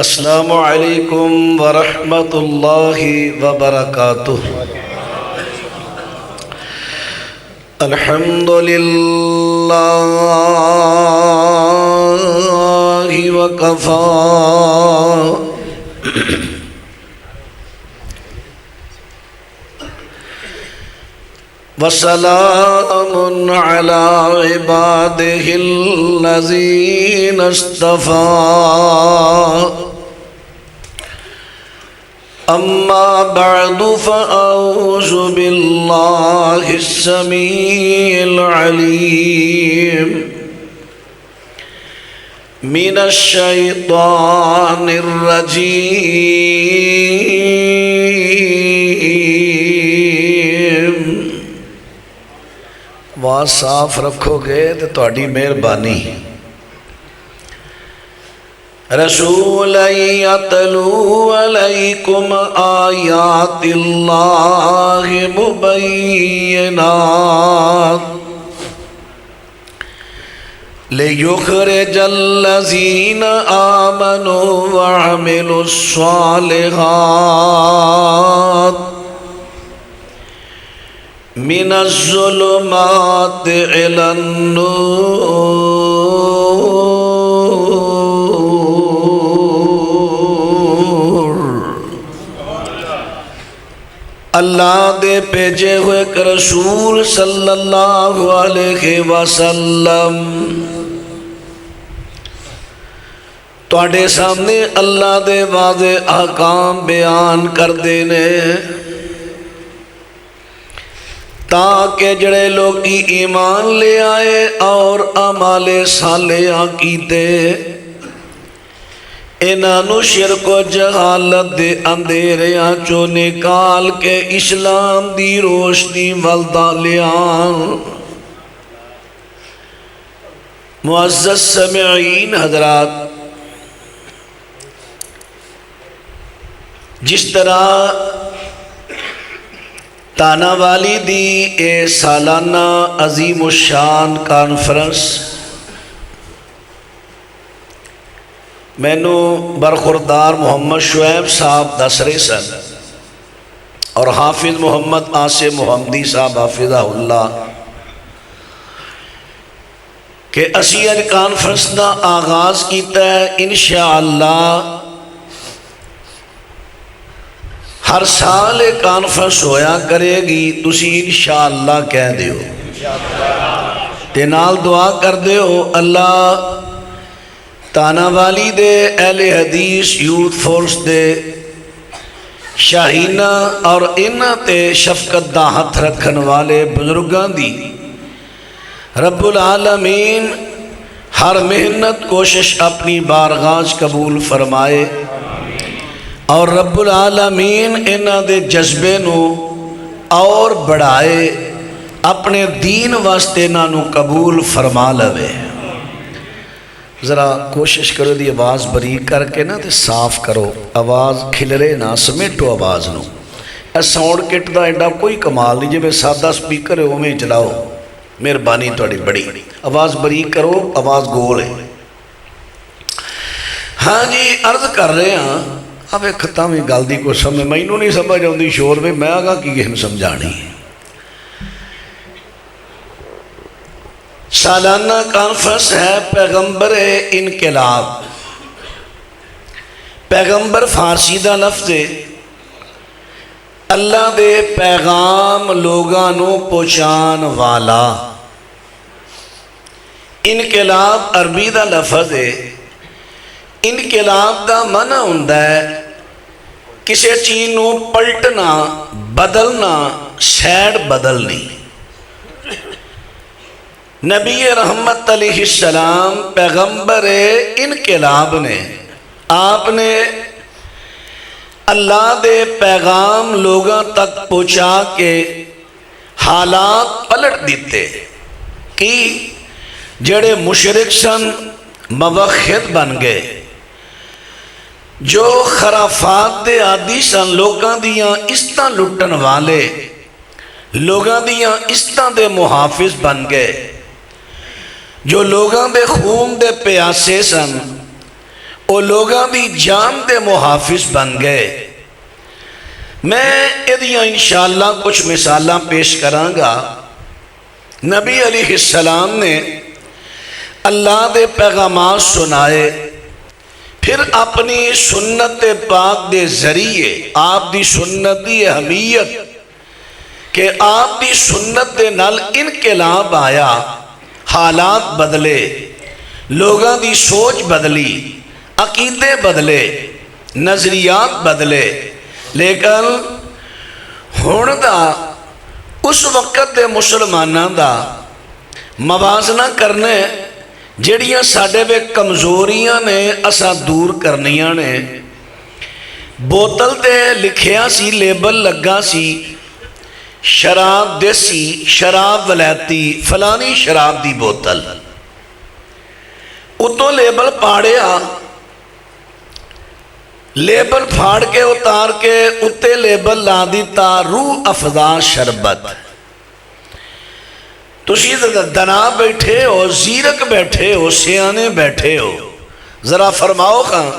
السلام علیکم ورحمۃ اللہ وبرکاتہ۔ الحمد للہ وکفی وسلام علی عبادہ الذین اصطفی۔ اما بعد فاعوذ باللہ السمیع العلیم من الشیطان الرجیم۔ آواز صاف رکھو گے تو تہاڈی مہربانی۔ رسول یتلو علیکم آیات اللہ مبینات لیخرج الذین آمنوا وعملوا الصالحات من الظلمات الی النور۔ اللہ دے بھیجے ہوئے ایک رسول صلی اللہ علیہ وسلم تواڈے سامنے اللہ دے واضح احکام بیان کر دینے تاکہ جڑے لوگ ایمان لے آئے اور اعمال صالحہ کیتے انہوں شرک و جہالت دے اندھیریاں چو نکال کے اسلام دی روشنی ولدا لیان۔ معزز سامعین حضرات، جس طرح تانا والی دی اے سالانہ عظیم الشان کانفرنس مینو برخوردار محمد شعیب صاحب دس رہے سن اور حافظ محمد عاصم محمدی صاحب حافظہ اللہ کہ اسی اج کانفرنس دا آغاز کیتا ہے۔ انشاءاللہ ہر سال ایک کانفرنس ہویا کرے گی، تسی انشاءاللہ کہہ دیو تے نال دعا کر دیو اللہ تانا والی دے اہل حدیث یوتھ فورس دے شاہینہ اور انہاں تے شفقت دا ہاتھ رکھن والے بزرگاں دی رب العالمین ہر محنت کوشش اپنی بارگاہ قبول فرمائے اور رب العالمین انہاں دے جذبے نو اور بڑھائے، اپنے دین واسطے انہاں نو قبول فرما لوے۔ ذرا کوشش کرو دی آواز بریک کر کے نا تے صاف کرو، آواز کھلرے نہ سمیٹو آواز نو۔ اے ساؤنڈ کٹ دا ایڈا کوئی کمال نہیں، جب سادہ سپیکر ہے وہ میں چلاؤ، مہربانی تھوڑی بڑی آواز بریک کرو، آواز گول ہے۔ ہاں جی عرض کر رہے ہیں اب ایک ختم ہی گل دی کو سمجھ میں نہیں سمجھ آؤندی شور میں میں آگا کی ہم سمجھانی ہے۔ سالانہ کانفرنس ہے پیغمبر انقلاب۔ پیغمبر فارسی دا لفظ ہے، اللہ دے پیغام لوگاں نو پہنچان والا۔ انقلاب عربی دا لفظ ہے۔ انقلاب دا معنی ہوندا ہے کسی چیز نو پلٹنا، بدلنا، سیڈ بدلنی۔ نبی رحمت علیہ السلام پیغمبر انقلاب نے، آپ نے اللہ دے پیغام لوگاں تک پہنچا کے حالات پلٹ دیتے کہ جڑے مشرک سن موحد بن گئے، جو خرافات دے عادی سن، لوگاں دیاں عزتاں لٹن والے، لوگاں دیاں عزتاں دے محافظ بن گئے، جو لوگاں دے خون دے پیاسے سن، وہ لوگاں دی جان دے محافظ بن گئے۔ میں ادیاں انشاءاللہ کچھ مثالاں پیش کرانگا۔ نبی علیہ السلام نے اللہ دے پیغامات سنائے، پھر اپنی سنت پاک دے ذریعے آپ دی سنت دی اہمیت کہ آپ دی سنت دے نال انقلاب آیا، حالات بدلے، لوگاں دی سوچ بدلی، عقیدے بدلے، نظریات بدلے، لیکن ہون دا اس وقت دے مسلمانوں دا موازنہ کرنے جڑیاں ساڑھے بے کمزوریاں نے اسا دور کرنیاں نے۔ بوتل تے لکھیا سی، لیبل لگا سی، شراب دیسی، شراب ولیتی، فلانی شراب دی بوتل، اتوں لیبل پاڑیا، لیبل پھاڑ کے اتار کے اتے لیبل لا دیتا روح افزا شربت۔ تسی دنا بیٹھے ہو، زیرک بیٹھے ہو، سیانے بیٹھے ہو، ذرا فرماؤ خاں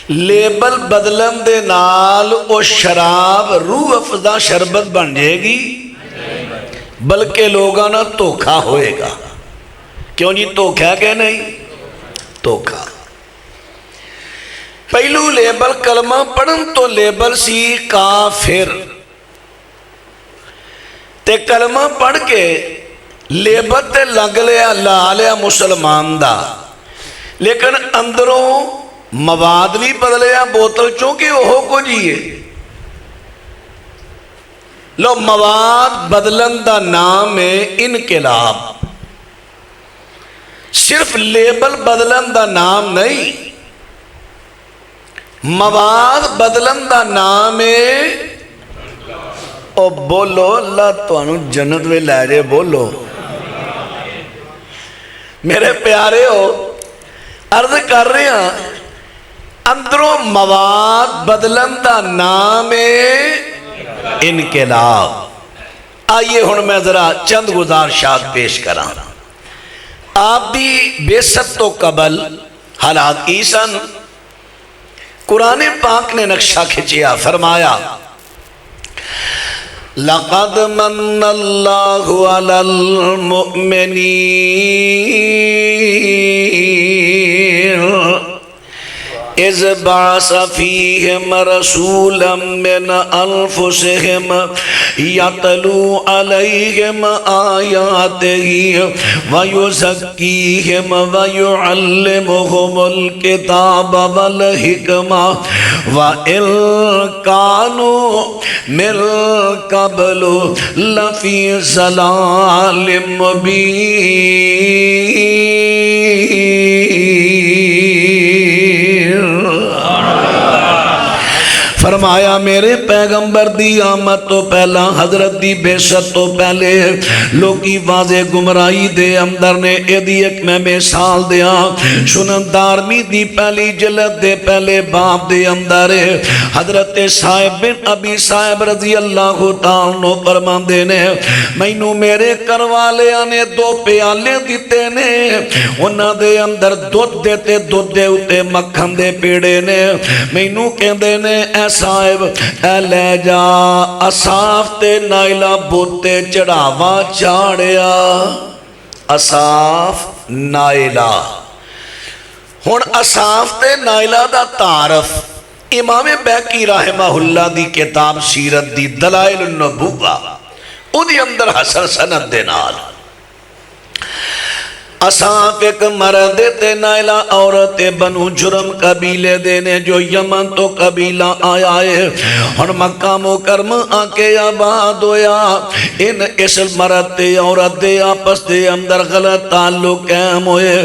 لیبل بدلن دے نال او شراب روح افزا شربت بن جائے گی، بلکہ لوگاں نہ دھوکھا ہوئے گا۔ کیوں جی دھوکھا کہ نہیں؟ دھوکھا۔ پہلو لیبل کلمہ پڑھن تو لیبل سی کافر، تے کلمہ پڑھ کے لیبل تے لگ لیا لا لیا مسلمان دا، لیکن اندروں مواد بھی بدلیا بوتل چونکہ وہ کو جیے۔ لو مواد بدلن دا نام ہے انقلاب، صرف لیبل بدلن دا نام نہیں، مواد بدلن دا نام ہے۔ او بولو اللہ تو انہوں جنت میں لے جے، بولو میرے پیارے ہو، عرض کر رہے ہیں اندروں مواد بدلن دا نام ہے انقلاب۔ آئیے ہن میں ذرا چند گزارشات پیش کراں۔ آپ دی بیست تو قبل حالات کی سن، قرآن پاک نے نقشہ کھچیا، فرمایا لَقَدْ مَنَّ اللَّهُ عَلَى الْمُؤْمِنِينَ اِذْ بَعَثَ فِيهِمْ رَسُولًا مِّنْ أَنفُسِهِمْ يَتْلُو عَلَيْهِمْ آيَاتِهِ وَيُزَكِّيهِمْ وَيُعَلِّمُهُمُ الْكِتَابَ وَالْحِكْمَةَ وَإِن كَانُوا مِن قَبْلُ لَفِي ضَلَالٍ مُبِينٍ۔ فرمایا میرے پیغمبر دی آمد تو پہلا، حضرت دی بیست تو پہلے لوگی واضح گمرائی دے اندر نے ایدی ایک میں مثال دیا۔ سنن دارمی دی پہلی جلد دے پہلے باب دے اندر حضرت صاحب بن ابی صاحب رضی اللہ تعالیٰ فرمان دینے مینوں میرے کروالے آنے دو پیالے دیتے نے، انہاں دے اندر دودھ دیتے، دودھ دے اتے مکھن دے پیڑے نے، مینوں کہندے نے اے صاحب اے لے جا اصاف تے نائلہ بوتے چڑھاوا چاڑیا۔ اصاف نائلہ، ہن اصاف تے نائلہ دا تعارف امام بیقی رحمہ اللہ دی کتاب سیرت دی دلائل النبوہ او دی اندر حسن سند دے نال اصاف ایک مرد تے نائلہ عورت بنو جرم قبیلے دینے جو یمن تو قبیلہ آیا ہے، ہن مکہ مکرم آکے آباد ہویا۔ ان اس مرد تے عورت دے آپس دے اندر غلط تعلق قائم ہوئے،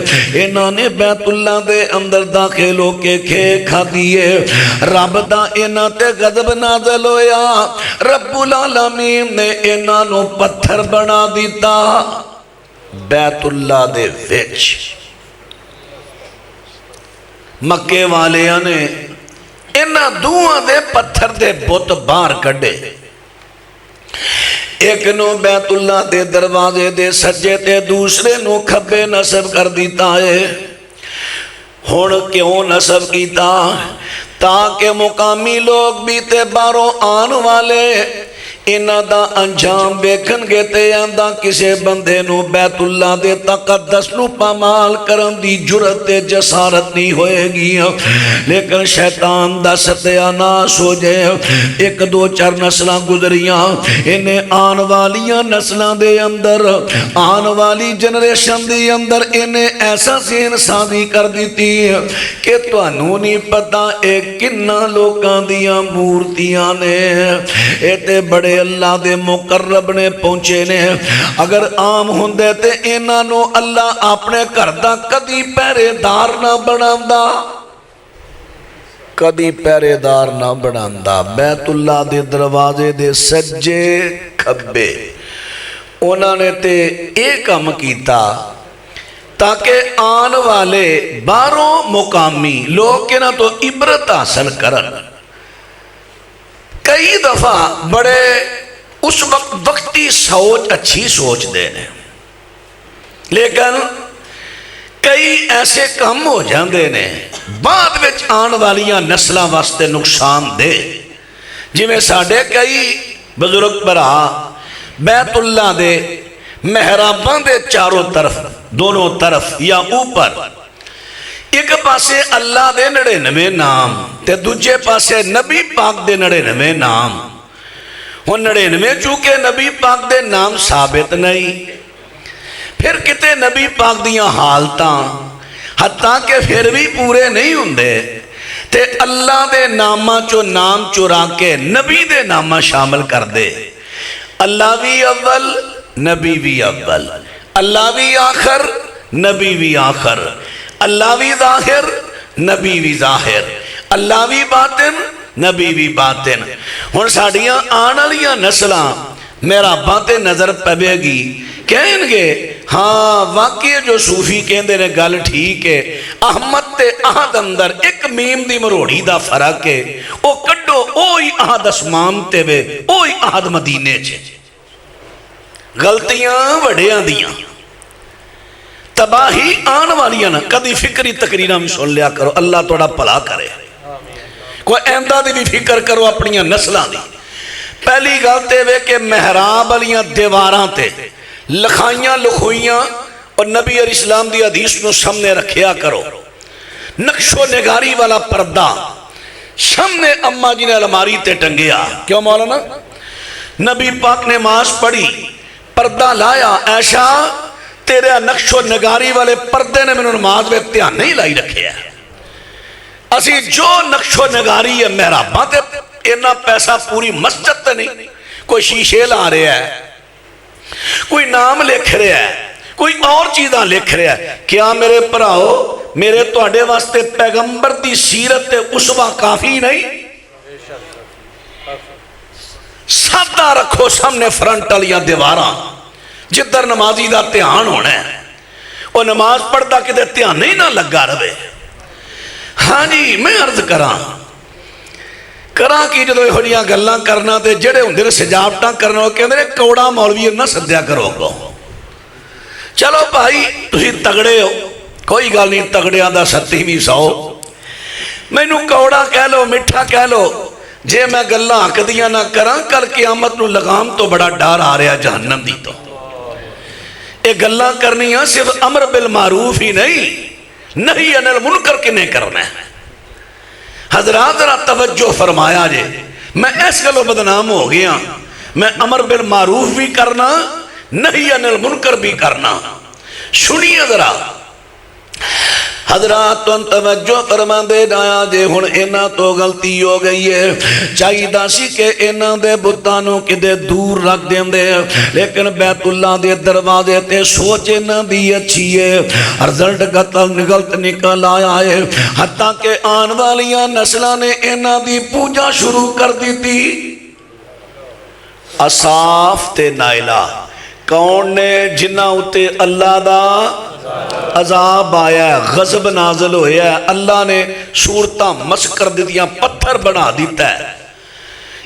انہوں نے بیت اللہ دے اندر داخل ہو کے کھے کھا دیئے، رب دا انہاں تے غضب نازل ہویا، رب العالمین نے انہاں نو پتھر بنا دیتا بیت اللہ دے وچ۔ مکے والیاں نے انہاں دوہاں دے پتھر دے بت باہر کڈے، ایک نو بیت اللہ دے دروازے دے سجے تے دوسرے نو کھبے نصب کر دیتا ہے۔ ہن کیوں نصب کیتا؟ تاکہ مقامی لوگ بھی تے باہروں آن والے انہاں دا انجام ویکھن گے تے آندا کسے بندے نو بیت اللہ دے تقدس نو پامال کرن دی جرت تے جسارت نہیں ہوئے گی۔ لیکن شیطان دا ستیا ناس ہو جائے، ایک دو چار نسلاں گزریاں، انہیں آن والیاں نسلاں دے اندر، آن والی جنریشن دے اندر انہیں ایسا ذہن سازی کر دیتی کہ تانوں نہیں پتہ ایک کنہ لوکاں دیاں مورتیاں نے، اے تے بڑے اللہ دے مقرب نے پہنچے نے، اگر عام ہوندے تے انہاں نو اللہ اپنے گھر دا کدی پہرے دار نہ بناوندا، کدی پہرے دار نہ بناوندا۔ بیت اللہ دے دروازے دے سجے کھبے انہاں نے تے ایک کام کیتا تاکہ آن والے باہروں مقامی لوگ انہاں تو عبرت حاصل کرن۔ کئی دفعہ بڑے اس وقتی سوچ اچھی سوچ دینے، لیکن کئی ایسے کم ہو جاندے نے بعد وچ آن والیاں نسلاں واسطے نقصان دے۔ جی میں ساڑھے کئی بزرگ برا بیت اللہ دے محرابان دے چاروں طرف، دونوں طرف یا اوپر ایک پاسے اللہ دے 99 نام تے دوجے پاسے نبی پاک دے 99 نام۔ وہ 99 چونکہ نبی پاک دے نام ثابت نہیں، پھر کتے نبی پاک دیاں حالتاں حتیٰ کہ پھر بھی پورے نہیں ہوندے تے اللہ دے نامہ چو نام چرا کے نبی دے نامہ شامل کر دے۔ اللہ بھی اول نبی بھی اول، اللہ بھی آخر نبی بھی آخر، اللہ بھی ظاہر نبی بھی ظاہر، اللہ بھی باطن نبی بھی باطن۔ ہن ساڑیاں آن والیاں نسلاں میرا باتیں نظر پوے گی، کہیں گے ہاں واقعی جو صوفی کہندے نے گل ٹھیک ہے، احمد تے احد اندر ایک میم دی مروڑی دا فرق ہے، او کڈو اوہی احد اسمان تے وے اوہی احد مدینے چھے۔ غلطیاں وڈیاں دیاں، تباہی آن والیاں نا کدی فکری تقریرہ میں سن لیا کرو، اللہ توڑا پلا کرے۔ کوئی ایندہ دی بھی فکر کرو اپنیاں نسلہ دی۔ پہلی غلطے وے کہ محراب علیاں دیواراں تے لکھائیاں لکھوئیاں اور نبی علیہ السلام دی حدیث نو سامنے رکھیا کرو، نقش و نگاری والا پردہ سامنے اماں جی نے الماری تے ٹنگیا۔ کیوں مولانا؟ نبی پاک نے نماز پڑھی، پردہ لایا، ایشا تیرے نقش و نگاری والے پردے نے میں نماز میں دھیان نہیں لائی رکھے ہے۔ اسی جو نقش و نگاری ہے محراباں تے اینا پیسہ پوری مسجد تے نہیں، کوئی شیشے لا رہا ہے، کوئی نام لکھ رہا ہے، کوئی اور چیزاں لکھ رہا ہے۔ کیا میرے پراؤ میرے توڑے واسطے پیغمبر دی سیرت تے اسوہ کافی نہیں؟ سادہ رکھو سامنے فرنٹ والیاں دیواراں جدر نمازی دا دھیان ہونا ہے، وہ نماز پڑھتا کدے دھیان نہیں نہ لگا رہے۔ ہاں جی میں عرض کراں کی جدو یہ گلاں کرنا تے جڑے ہوندے نے سجاوٹاں کرنا کہندے نے کوڑا مولوی نہ سدیا کرو گو۔ چلو بھائی تسی تگڑے ہو، کوئی گل نہیں، تگڑیاں دا 3700 مینوں کوڑا کہہ لو مٹھا کہہ لو، جے میں گلاں حق دیاں نہ کراں کل قیامت نو لگام تو بڑا ڈر آ رہا جہنم دی۔ تو یہ گلاں کرنی ہے صرف امر بالمعروف ہی نہیں عن المنکر کنے کرنا ہے۔ حضرات ذرا توجہ فرمایا جے، میں اس گلو بدنام ہو گیا، میں امر بالمعروف بھی کرنا نہیں عن المنکر بھی کرنا۔ سنیے ذرا حضرات تو توجہ فرما دے دایا جے ہن اینا تو غلطی ہو گئی ہے، چاہی دا سی کہ اینا دے بتانوں کدے دور رکھ دیں دے، لیکن بیت اللہ دے دروازے تے سوچ اینا دی اچھی ہے، رزلٹ غلط نکل آیا ہے، حتیٰ کہ آن والیاں نسلہ نے اینا دی پوجا شروع کر دی تھی۔ اصاف تے نائلہ کون نے جنہ اتے اللہ دا عذاب آیا ہے، غضب نازل ہویا ہے، اللہ نے صورتاں مس کر دیتیاں، پتھر بنا دیتا ہے۔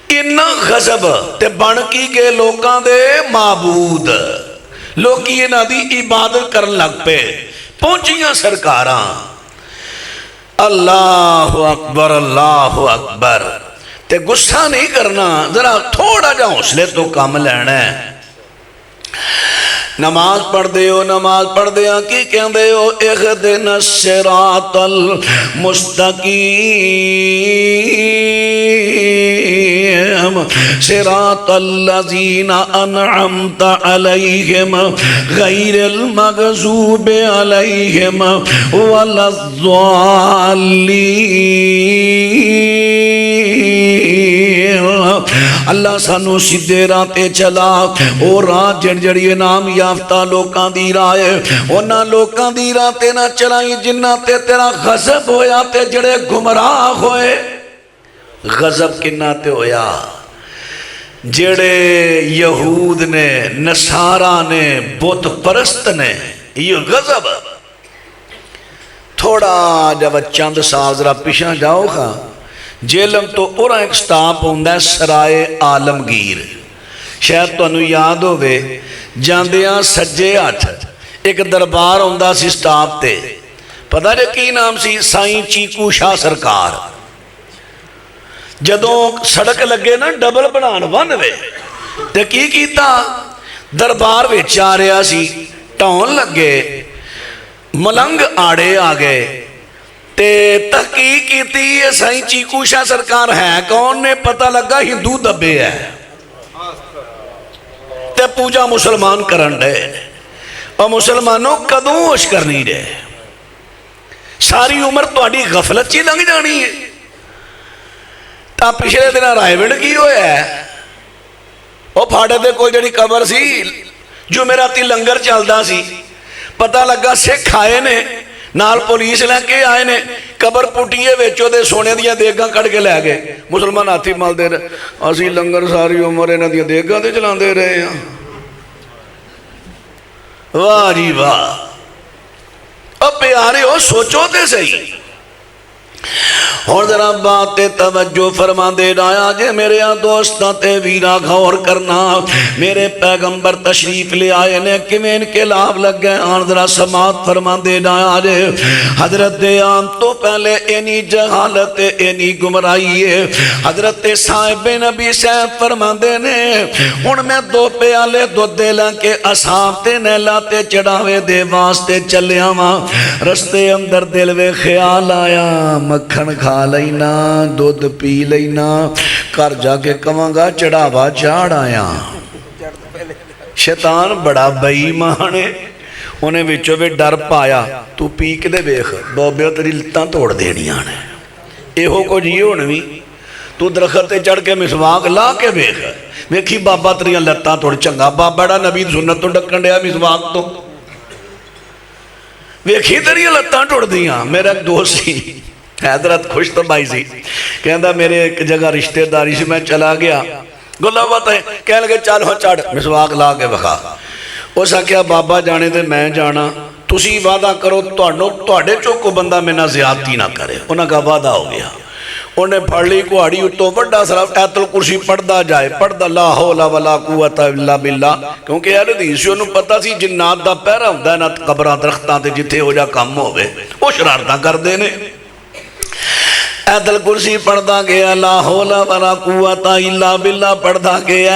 انہا غضب تے بن کی گئے لوکاں دے معبود، لوکی انہا دی عبادت کرن لگ پہ پہنچیاں سرکاراں۔ اللہ اکبر تے غصہ نہیں کرنا، ذرا تھوڑا جا حوصلے تو کام لینا ہے۔ نماز پڑھ دے ہو، نماز پڑھ دے ہاں کی کہندے ہو اہدنا الصراط المستقیم صراط الذین انعمت علیہم غیر المغضوب علیہم ولا الضالین۔ اللہ سانو سیدھے راہ تے چلا، او راہ جڑی انعام یافتہ لوکاں دی راہ ہے، انہاں لوکاں دی راہ تے نہ چلائی جنہاں تے تیرا غضب ہویا تے جڑے گمراہ ہوئے۔ غضب کنہ تے ہویا جڑے یہود نے، نصارہ نے، بت پرست نے، یہ غضب۔ تھوڑا جب چند سال ذرا پیچھے جاؤ گا، جیلم تو اور ایک سٹاپ ہوندہ ہے سرائے عالمگیر، شاید تو انہوں یاد ہوئے جاندیاں سجے ہاتھ ایک دربار ہوندہ سی سٹاپ تے، پتہ جے کی نام سی؟ سائیں چیکو شاہ سرکار۔ جدوں سڑک لگے نا ڈبل بنان ون وے تے کی کیتا؟ دربار وچ آ رہا سی، ٹاؤن لگے، ملنگ آڑے آگئے تے تحقیق کیتی یہ سائیں چیکو شاہ سرکار ہے کون؟ نے پتہ لگا ہندو دبے ہے تے پوجا مسلمان کرن دے، اور مسلمانوں کدوں ہوش کرنی دے؟ ساری عمر تہاڈی غفلت چی لنگ جانی ہے۔ تا پچھلے دن رائے وڑ کی ہویا ہے، وہ پھاڑے دے کوئی جڑی قبر سی جو میرا تی لنگر چلدا سی، پتہ لگا سکھ آئے نے نال پولیس لے کے آئے نے، قبر پٹیے ویچو دے سونے دیا دیگاں کڑ کے لے گئے، مسلمان ہاتھی مل دے رہے، اسی لنگر ساری عمر انہاں دیا دیگاں تے چلان دے رہے ہیں۔ واہ جی واہ، اب پیارے ہو سوچو تے صحیح۔ اور ذرا بات توجہ فرما دے رہا جے میرے دوستاں تے ویرا غور کرنا، میرے پیغمبر تشریف لے آئے نے کیویں انقلاب لگ گئے، آن ذرا سماعت فرما دے رہا جے حضرت آن تو پہلے اینی جہالت اینی گمرائی ہے۔ حضرت صاحب نبی صاحب فرما دے نے ہن میں دو پیالے دودھ دے لیں کے اصحاب تے نیلا تے چڑھاوے دے واسطے چلیا ماں، رستے اندر دل وے خیال آیا مکھن کھا لینا، دودھ پی لینا، کر جا کے کہاں گا چڑھاوا چاڑ آیا۔ شیطان بڑا بئی مانے انہیں وچوں بھی ڈر پایا، تو پی کے دے بیخ بوبیو تری لتاں توڑ دینیاں نے، ایہو کو جی ہونوی تو درخت چڑھ کے مسواک لا کے بیخ ویکھی بابا تریاں لتاں توڑ، چنگا بابا ڈا نبی سنت تو ڈکن دیا مسواک تو ویکھی تریاں لتاں توڑ دیاں۔ میرا ایک دوست سی حیدرت خوش تو بائی سی، کہندہ میرے ایک جگہ رشتہ داری سے میں چلا گیا، گلہ بات ہے کہنے لگے چل ہو چڑھ مسواک لا کے بخا، اس کیا بابا جانے دے میں جانا، تسی وعدہ کرو تواڈے چوکو بندہ میں نہ زیادتی نہ کرے، انہاں کا وعدہ ہو گیا۔ انہیں پڑھ لی کوہاڑی اتو بڑا صرف ایت الکرسی پڑھدا جائے، پڑھدا لا حول ولا قوت الا باللہ، کیونکہ اہل حدیث انہوں پتہ سی جنات دا پہرا ہوندا ہے نہ قبراں درختاں تے جتھے ہو جا کم ہوئے، وہ شرارتاں کر دینے۔ ایت الکرسی پڑھدا گیا، لا حول ولا قوت الا باللہ پڑھدا گیا،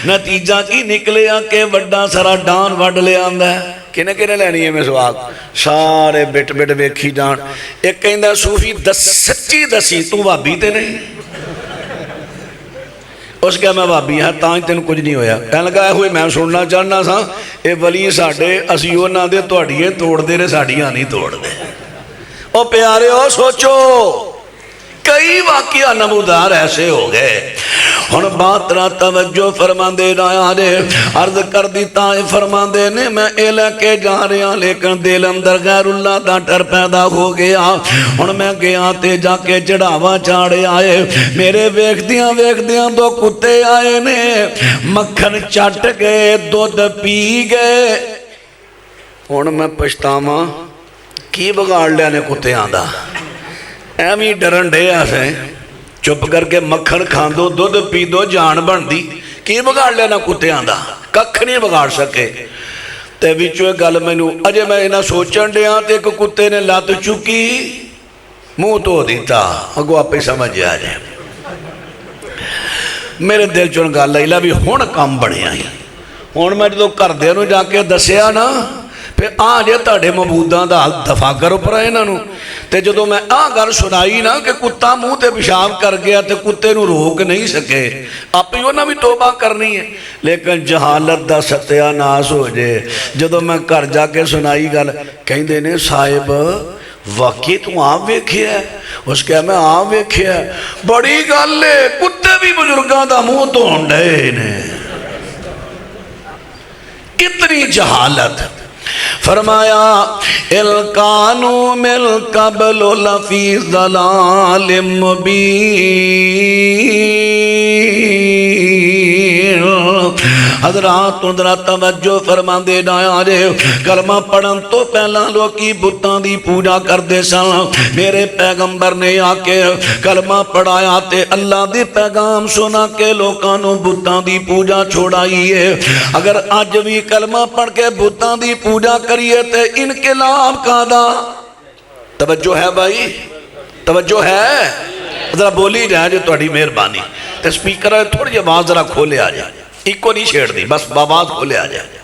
نتیجہ کی نکلیا کہ وڈا سارا ڈان وڈ لے آندا ہے۔ کنے کنے لینی ہے مسواک؟ سارے بٹ بٹ ویکھی جان۔ ایک کہندا صوفی سچی دسی تو بھابی تے نہیں؟ اس کہا میں بھابی ہاں تاں تینوں کچھ نہیں ہویا۔ کہنے لگا ہوئے میں سننا چاہنا سا اے ولی ساڈے اسی انہاں دے تہاڈیاں توڑ دے رہے ساڈیاں نہیں توڑ دے۔ او پیارے ہو سوچو کئی واقعہ نمودار ایسے ہو گئے۔ ہن بات را توجہ فرما دے رہا دے عرض کر دیتا ہے فرما دے نے میں اے لے کے جا رہا لیکن دل اندر غیر اللہ دا ڈر پیدا ہو گیا۔ ہن میں گیا تے جا کے چڑھاوا چاڑے آئے، میرے ویکھ دیاں دو کتے آئے نے، مکھن چٹ گئے دودھ پی گئے۔ ہن میں پچھتاواں کی بگاڑ لیا نے کتے آندا، ایمی ڈرن ڈے آسے چپ کر کے مکھن کھان دو دودھ پی دو جان بن دی، کی بگاڑ لینا کتے آندا، ککھ نہیں بگاڑ سکے۔ تے وچوں گل مینوں اجے میں انہاں سوچن ڈیاں تے ایک کتے نے لت چکی منہ دھو دیتا اگو آپ ہی سمجھ آ جائے میرے دل چون گل آئی لا بھی ہن کام بنیا ہی ہن میں جدوں گھردیاں نوں جا کے دسیا نا پھر آ جے تہاڈے مبوداں دا حل دفع کرو پر انہاں نوں تے جدوں میں گل سنائی نا کہ کتا منہ تے پیشاب کر گیا تے کتے نوں روک نہیں سکے آپ ہی انہاں بھی توبہ کرنی ہے لیکن جہالت دا ستیا ناس ہو جائے جدوں میں گھر جا کے سنائی گل کہندے نے صاحب واقعی تو آپ ویکھیا ہے اس کہا میں آپ ویکھیا ہے بڑی گل ہے کتے بھی بزرگاں دا منہ دھون ڈے نے اتنی جہالت فرمایا الکانو مل قبل لفی ضلال مبین حضرات ذرا توجہ فرما دے نایا جے کلمہ پڑھن تو پہلا لوکی بتاں دی پوجا کر دے سن میرے پیغمبر نے آ کے کلمہ پڑھایا تے اللہ دی پیغام سنا کے لوکانوں بتاں دی پوجا چھوڑائی ہے اگر آج بھی کلمہ پڑھ کے بتاں دی پوجا کریے تے انقلاب کا دا توجہ ہے بھائی توجہ ہے ذرا بولی جائے جو تہاڈی مہربانی تے سپیکر تھوڑی آواز ذرا کھولے آ جائے ایک کو نہیں چھیڑ دی بس آواز کھولے آ جائے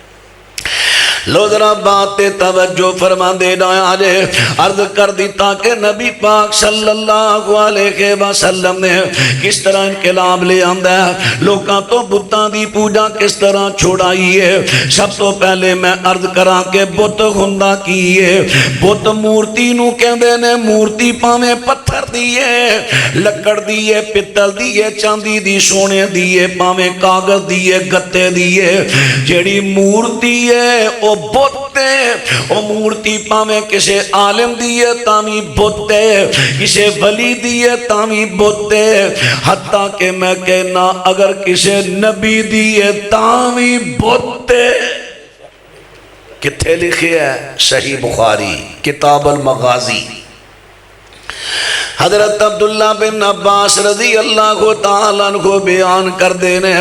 لو ذرا بات توجہ فرما دے نایا جے عرض کر دیتا کہ نبی پاک صلی اللہ علیہ وسلم نے کس طرح انقلاب لے آندہ ہے لوکاں تو بتاں دی پوجا کس طرح چھوڑائی ہے سب تو پہلے میں عرض کرا کہ بت ہوندا کی ہے بت مورتی نو کہندے نے مورتی پاویں پتھر دی ہے لکڑ دی ہے پتل دی ہے چاندی دی سونے دی ہے پاویں کاغذ دی ہے گتے دی ہے جیڑی مورتی ہے او بوتے او مورتی پاویں کسے عالم دیئے تامی بوتے کسے ولی دیئے تامی بوتے حتیٰ کہ میں کہنا اگر کسے نبی دیئے تامی بوتے کتھے لکھے ہے صحیح بخاری کتاب المغازی حضرت عبداللہ بن عباس رضی اللہ تعالیٰ عنہ بیان کر دینے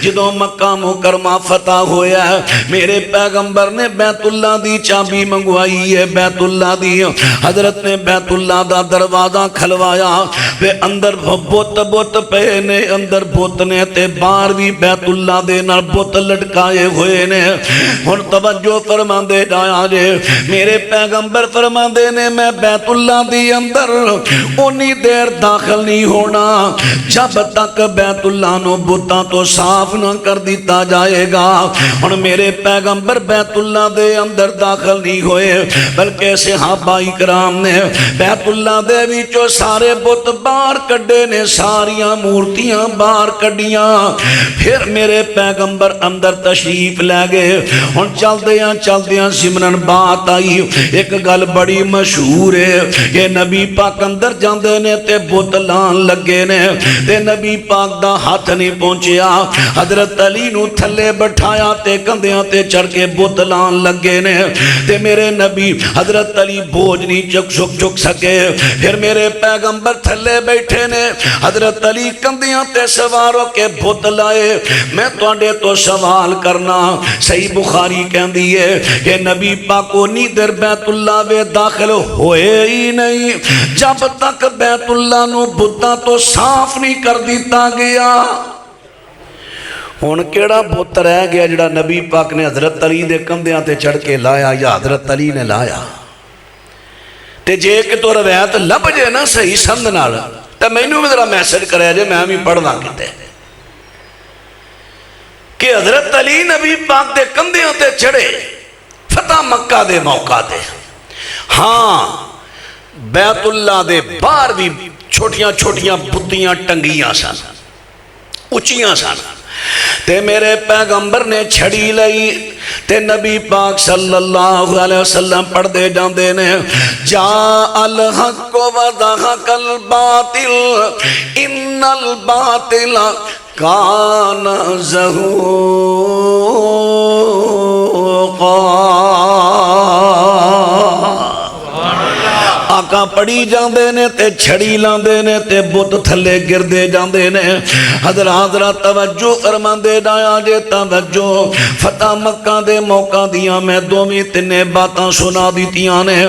جدوں مکہ مکرمہ فتح ہویا ہے میرے پیغمبر نے بیت اللہ دی چابی منگوائی ہے بیت اللہ دی حضرت نے بیت اللہ دا دروازہ کھلوایا پہ اندر بت پہ نے اندر بت نے تے باہر بھی بیت اللہ دے نال بت لٹکائے ہوئے نے ہن توجہ فرما دے جایا جے میرے پیغمبر فرما دے نے میں بیت اللہ دی اندر انی دیر داخل نہیں ہونا جب تک بیت اللہ نو بتاں تو صاف نہ کر دیتا جائے گا اور میرے پیغمبر بیت اللہ دے اندر داخل نہیں ہوئے بلکہ صحابہ اکرام نے بیت اللہ دے وچوں سارے بت باہر کڈے نے ساریاں مورتیاں باہر کڈیاں پھر میرے پیغمبر اندر تشریف لے گئے ہن چلدیاں سمرن بات آئی ایک گل بڑی مشہور ہے کہ نبی پاک اندر جاندے نے تے بت لان لگے نے تے نبی پاک دا ہاتھ نہیں پہنچیا حضرت علی نو تھلے بٹھایا تے کندیاں تے چڑھ کے بت لان لگے نے تے میرے نبی حضرت علی بوجھ نہیں چک سکے پھر میرے پیغمبر تھلے بیٹھے نے حضرت علی کندیاں تے سوارو کے بت لائے میں تواڈے تو سوال کرنا صحیح بخاری کہندی ہے کہ نبی پاک کو نیدر بیت اللہ وے داخل ہوئے ہی نہیں جب تک بیت اللہ نو بتاں تو صاف نہیں کر دیتا گیا ہن کیڑا بت رہ گیا جڑا نبی پاک نے حضرت علی دے کندیاں تے چڑھ کے لایا یا حضرت علی نے لایا تے جے کہ تو روایت لب جے نا صحیح سند نال تے مینوں بھی ذرا میسج کریا جے میں بھی پڑھنا کتے کہ حضرت علی نبی پاک دے کندیاں تے چڑھے فتح مکہ دے موقع دے ہاں بیت اللہ دے باہر بھی چھوٹیاں بتیاں ٹنگیاں سن اچیاں سن تے میرے پیغمبر نے چھڑی لئی تے نبی پاک صلی اللہ علیہ وسلم پڑھ دے جاندے نے جا الحق و ضحق الباطل ان الباطل کان زہوقا آقا پڑھی جاندے نے تے چھڑی لاندے نے تے بت تھلے گردے جاندے نے۔ حضرات توجہ فرماندے ڈایا جے توجہ، فتح مکہ دے موقع دیاں میں دومی تنے باتاں سنا دیتیاں نے۔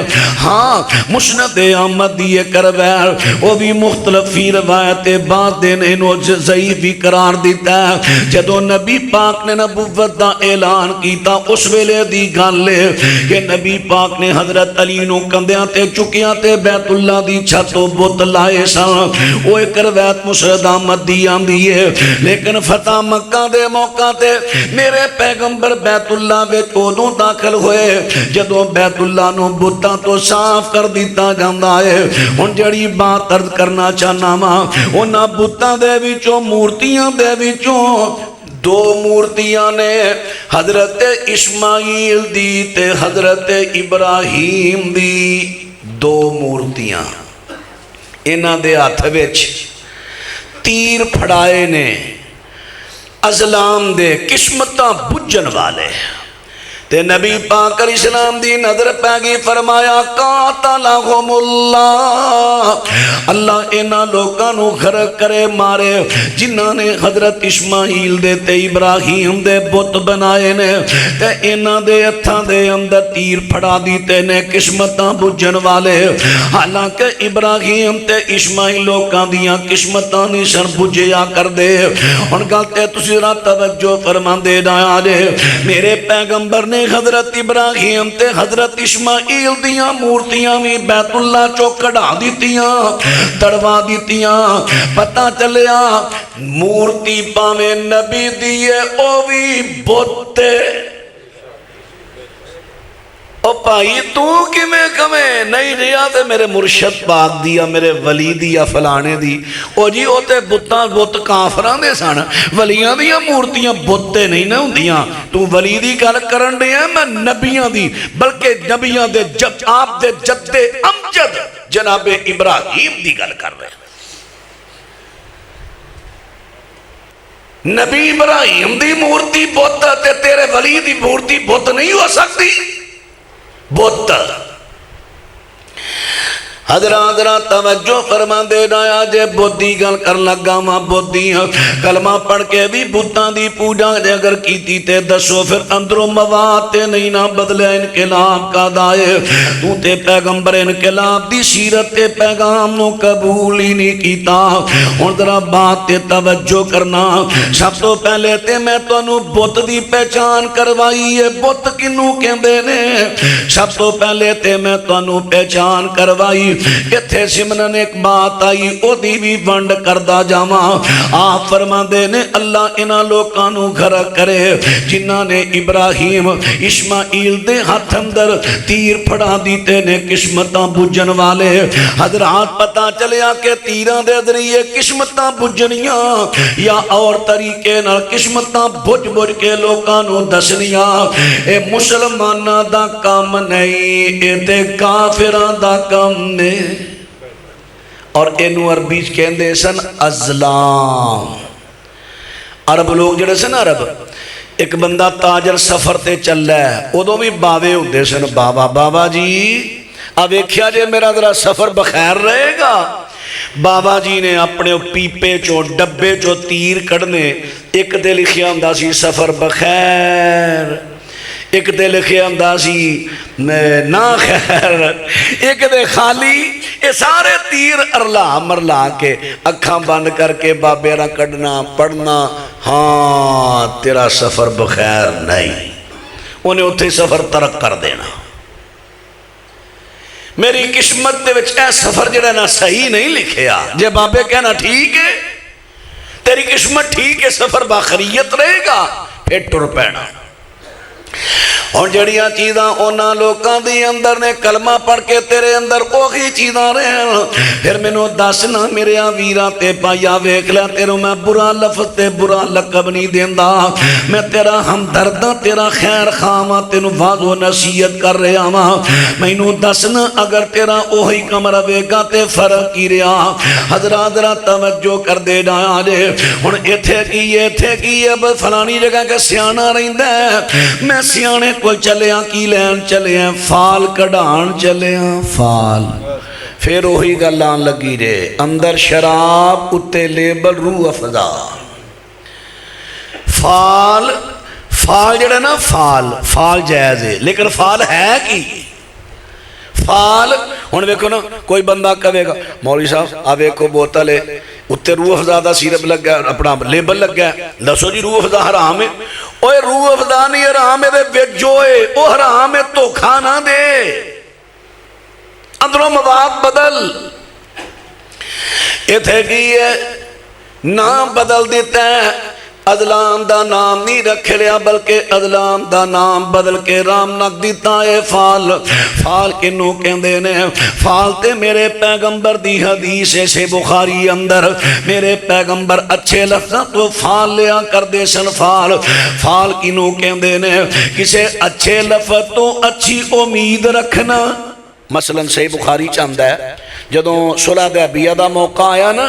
ہاں مسند احمد دیئے کرویر وہ بھی مختلفی روایت بعد دن انہوں ضعیف بھی قرار دیتا ہے۔ جدو نبی پاک نے نبوت دا اعلان کیتا اس ویلے دی گل لے کہ نبی پاک نے حضرت علی نو کندیاں تے چکیاں تے بیت اللہ دی چھتوں بت لائے سان۔ وہ ایک روایت مسند احمد دی آندی ہے، لیکن فتح مکہ دے موقع تے میرے پیغمبر بیت اللہ وچ ادوں داخل ہوئے جدو بیت اللہ نو بتاں تو صاف کر دیتا جاندا ہے۔ ہن جڑی بات عرض کرنا چاہنا وا انہاں بتاں دے وچوں مورتیاں دے وچوں دو مورتیاں نے، حضرت اسماعیل دی تے حضرت ابراہیم دی دو مورتیاں، انہاں دے ہاتھ وچ تیر پھڑائے نے ازلام دے قسمتاں بجن والے۔ تے نبی پاک علیہ السلام دی نظر پیگی فرمایا قاتلہم اللہ، اللہ انہاں لوگاں نو غرق کرے مارے جنہاں نے حضرت اسماعیل دے تے ابراہیم دے بت بنائے نے تے انہاں دے ہتھاں دے اندر تیر پھڑا دیتے نے قسمتاں بجن والے۔ حالانکہ ابراہیم تے اسماعیل لوگاں دیاں قسمتاں نہیں سن بجیا کر دے۔ ہن گل تے تسی ذرا توجہ فرماندے جایا جے، میرے پیغمبر نے حضرت ابراہیم تے حضرت اسماعیل دیاں مورتیاں بھی بیت اللہ چو کڑا دیتیاں تڑوا دیتیاں۔ پتہ چلیا مورتی پاویں نبی دیئے او بھی بوتے، او بھائی تو کی میں کمیں نہیں رہا تے میرے مرشد پاک دیا میرے ولی دیا فلانے دی او جی او تے بتاں بت کافران دے سن، ولیاں دیا مورتیاں بتے نہیں نہ ہوندیاں۔ تو ولی دی گل کرن دے ہیں میں نبیاں دی، بلکہ نبیاں دے جب آپ دے جد امجد جناب ابراہیم دی گل کر رہے ہیں۔ نبی ابراہیم دی مورتی بت تے تیرے ولی دی مورتی بت نہیں ہو سکتی بت۔ حضرات توجہ فرما دے ڈایا جے بودی گل کر لگا ماں بودی کلمہ پڑھ کے بھی بتاں دی پوجا جے اگر کیتی تے دسو پھر اندروں مواد تے نہیں نہ بدلے انقلاب کا دائے۔ تو تے پیغمبر انقلاب دی سیرت تے پیغام نو قبول ہی نہیں کیتا۔ ہن ذرا بات تے توجہ کرنا، سب تو پہلے تے میں تانوں بت دی پہچان کروائی ہے، بت کنوں کہندے نے۔ سب تو پہلے تے میں تانوں پہچان کروائی، اتھے سمنن ایک بات آئی او دی بھی ونڈ کردہ جاما۔ آپ فرما دے نے اللہ انہاں لوکانوں غرق کرے جنہاں نے ابراہیم اسماعیل دے ہاتھ اندر تیر پھڑا دیتے نے قسمتاں بجن والے۔ حضرات پتہ چلیا کہ تیران دے ذریعے قسمتاں بجنیاں یا اور طریقے نال قسمتاں بج بج کے لوکانوں دسنیاں، اے مسلمانہ دا کام نہیں، اے تے کافران دا کام نہیں۔ اور اینو عربی کہندے سن ازلام۔ عرب لوگ جڑے سن عرب، ایک بندہ تاجر سفر تے چل رہا ہے ادو بھی باوے ہوندے سن، بابا جی اب ایکھیا جے میرا ذرا سفر بخیر رہے گا۔ بابا جی نے اپنے پیپے چو ڈبے چو تیر کڑنے، ایک دے لکھیا ہوندا سی سفر بخیر، ایک دے لکھے اندازی نا خیر، ایک دے خالی، یہ سارے تیر ارلا مرلا کے اکھاں بند کر کے بابے نہ کڑنا پڑھنا، ہاں تیرا سفر بخیر نہیں، انہیں اتھے سفر ترک کر دینا۔ میری قسمت دے وچ اے سفر جڑا نا صحیح نہیں لکھیا، جے بابے کہنا ٹھیک ہے تیری قسمت ٹھیک ہے سفر باخریت رہے گا، پھر ٹر پینا۔ اور جڑیاں چیزاں اونا لوکاں دی اندر نے کلمہ پڑھ کے تیرے اندر اوہی چیزاں رہن، پھر میں نو دسنا میرے ویرا تے پایا ویکھ لے تیروں میں برا لفظ تے برا لقب نہیں دیندا، میں تیرا ہمدرداں تیرا خیر خواہاں تینوں واضح و نصیحت کر رہا ہاں، میں نو دسنا اگر تیرا اوہی کم رہے گا تے فرق کی رہا۔ حضرات ذرا توجہ کر دے جایا جے، ہن ایتھے کی اب فلانی جگہ کے سیاںا رہندا ہے، میں سیانے کو چلے ہاں کی لین چلے ہیں، فال کڑھان چلے ہیں، فال پھر وہی گل آن لگی رے، اندر شراب اتے لیبل روح افزا۔ فال جڑا نا فال جائز ہے، لیکن فال ہے کی؟ فال ہن ویکھو نا، کوئی بندہ کہے گا مولوی صاحب آ ویکھو بوتل ہے اتے روح افزا دا سیرپ لگا، اپنا لیبل لگا، دسو جی روح افزا حرام ہے؟ اوے روح افزا نہیں حرام ہے، وچ جو ہے او حرام ہے، دھوکھا نہ دے، اندروں مواد بدل۔ ایتھے کی ہے نام بدل دیتا ہے، ادلام دا نام نہیں رکھ لیا بلکہ ادلام دا نام بدل کے رام نک دیتا ہے۔ فال کنوں کہندے نے؟ فال تے میرے پیغمبر دی حدیث سے بخاری اندر میرے پیغمبر اچھے لفظاں تو فال لیا کر دے سن۔ فال کنوں کہندے نے؟ کسے اچھے لفظ تو اچھی امید رکھنا۔ مثلا صحیح بخاری چاہتا ہے جدوں صلح حدیبیہ دا موقع آیا نا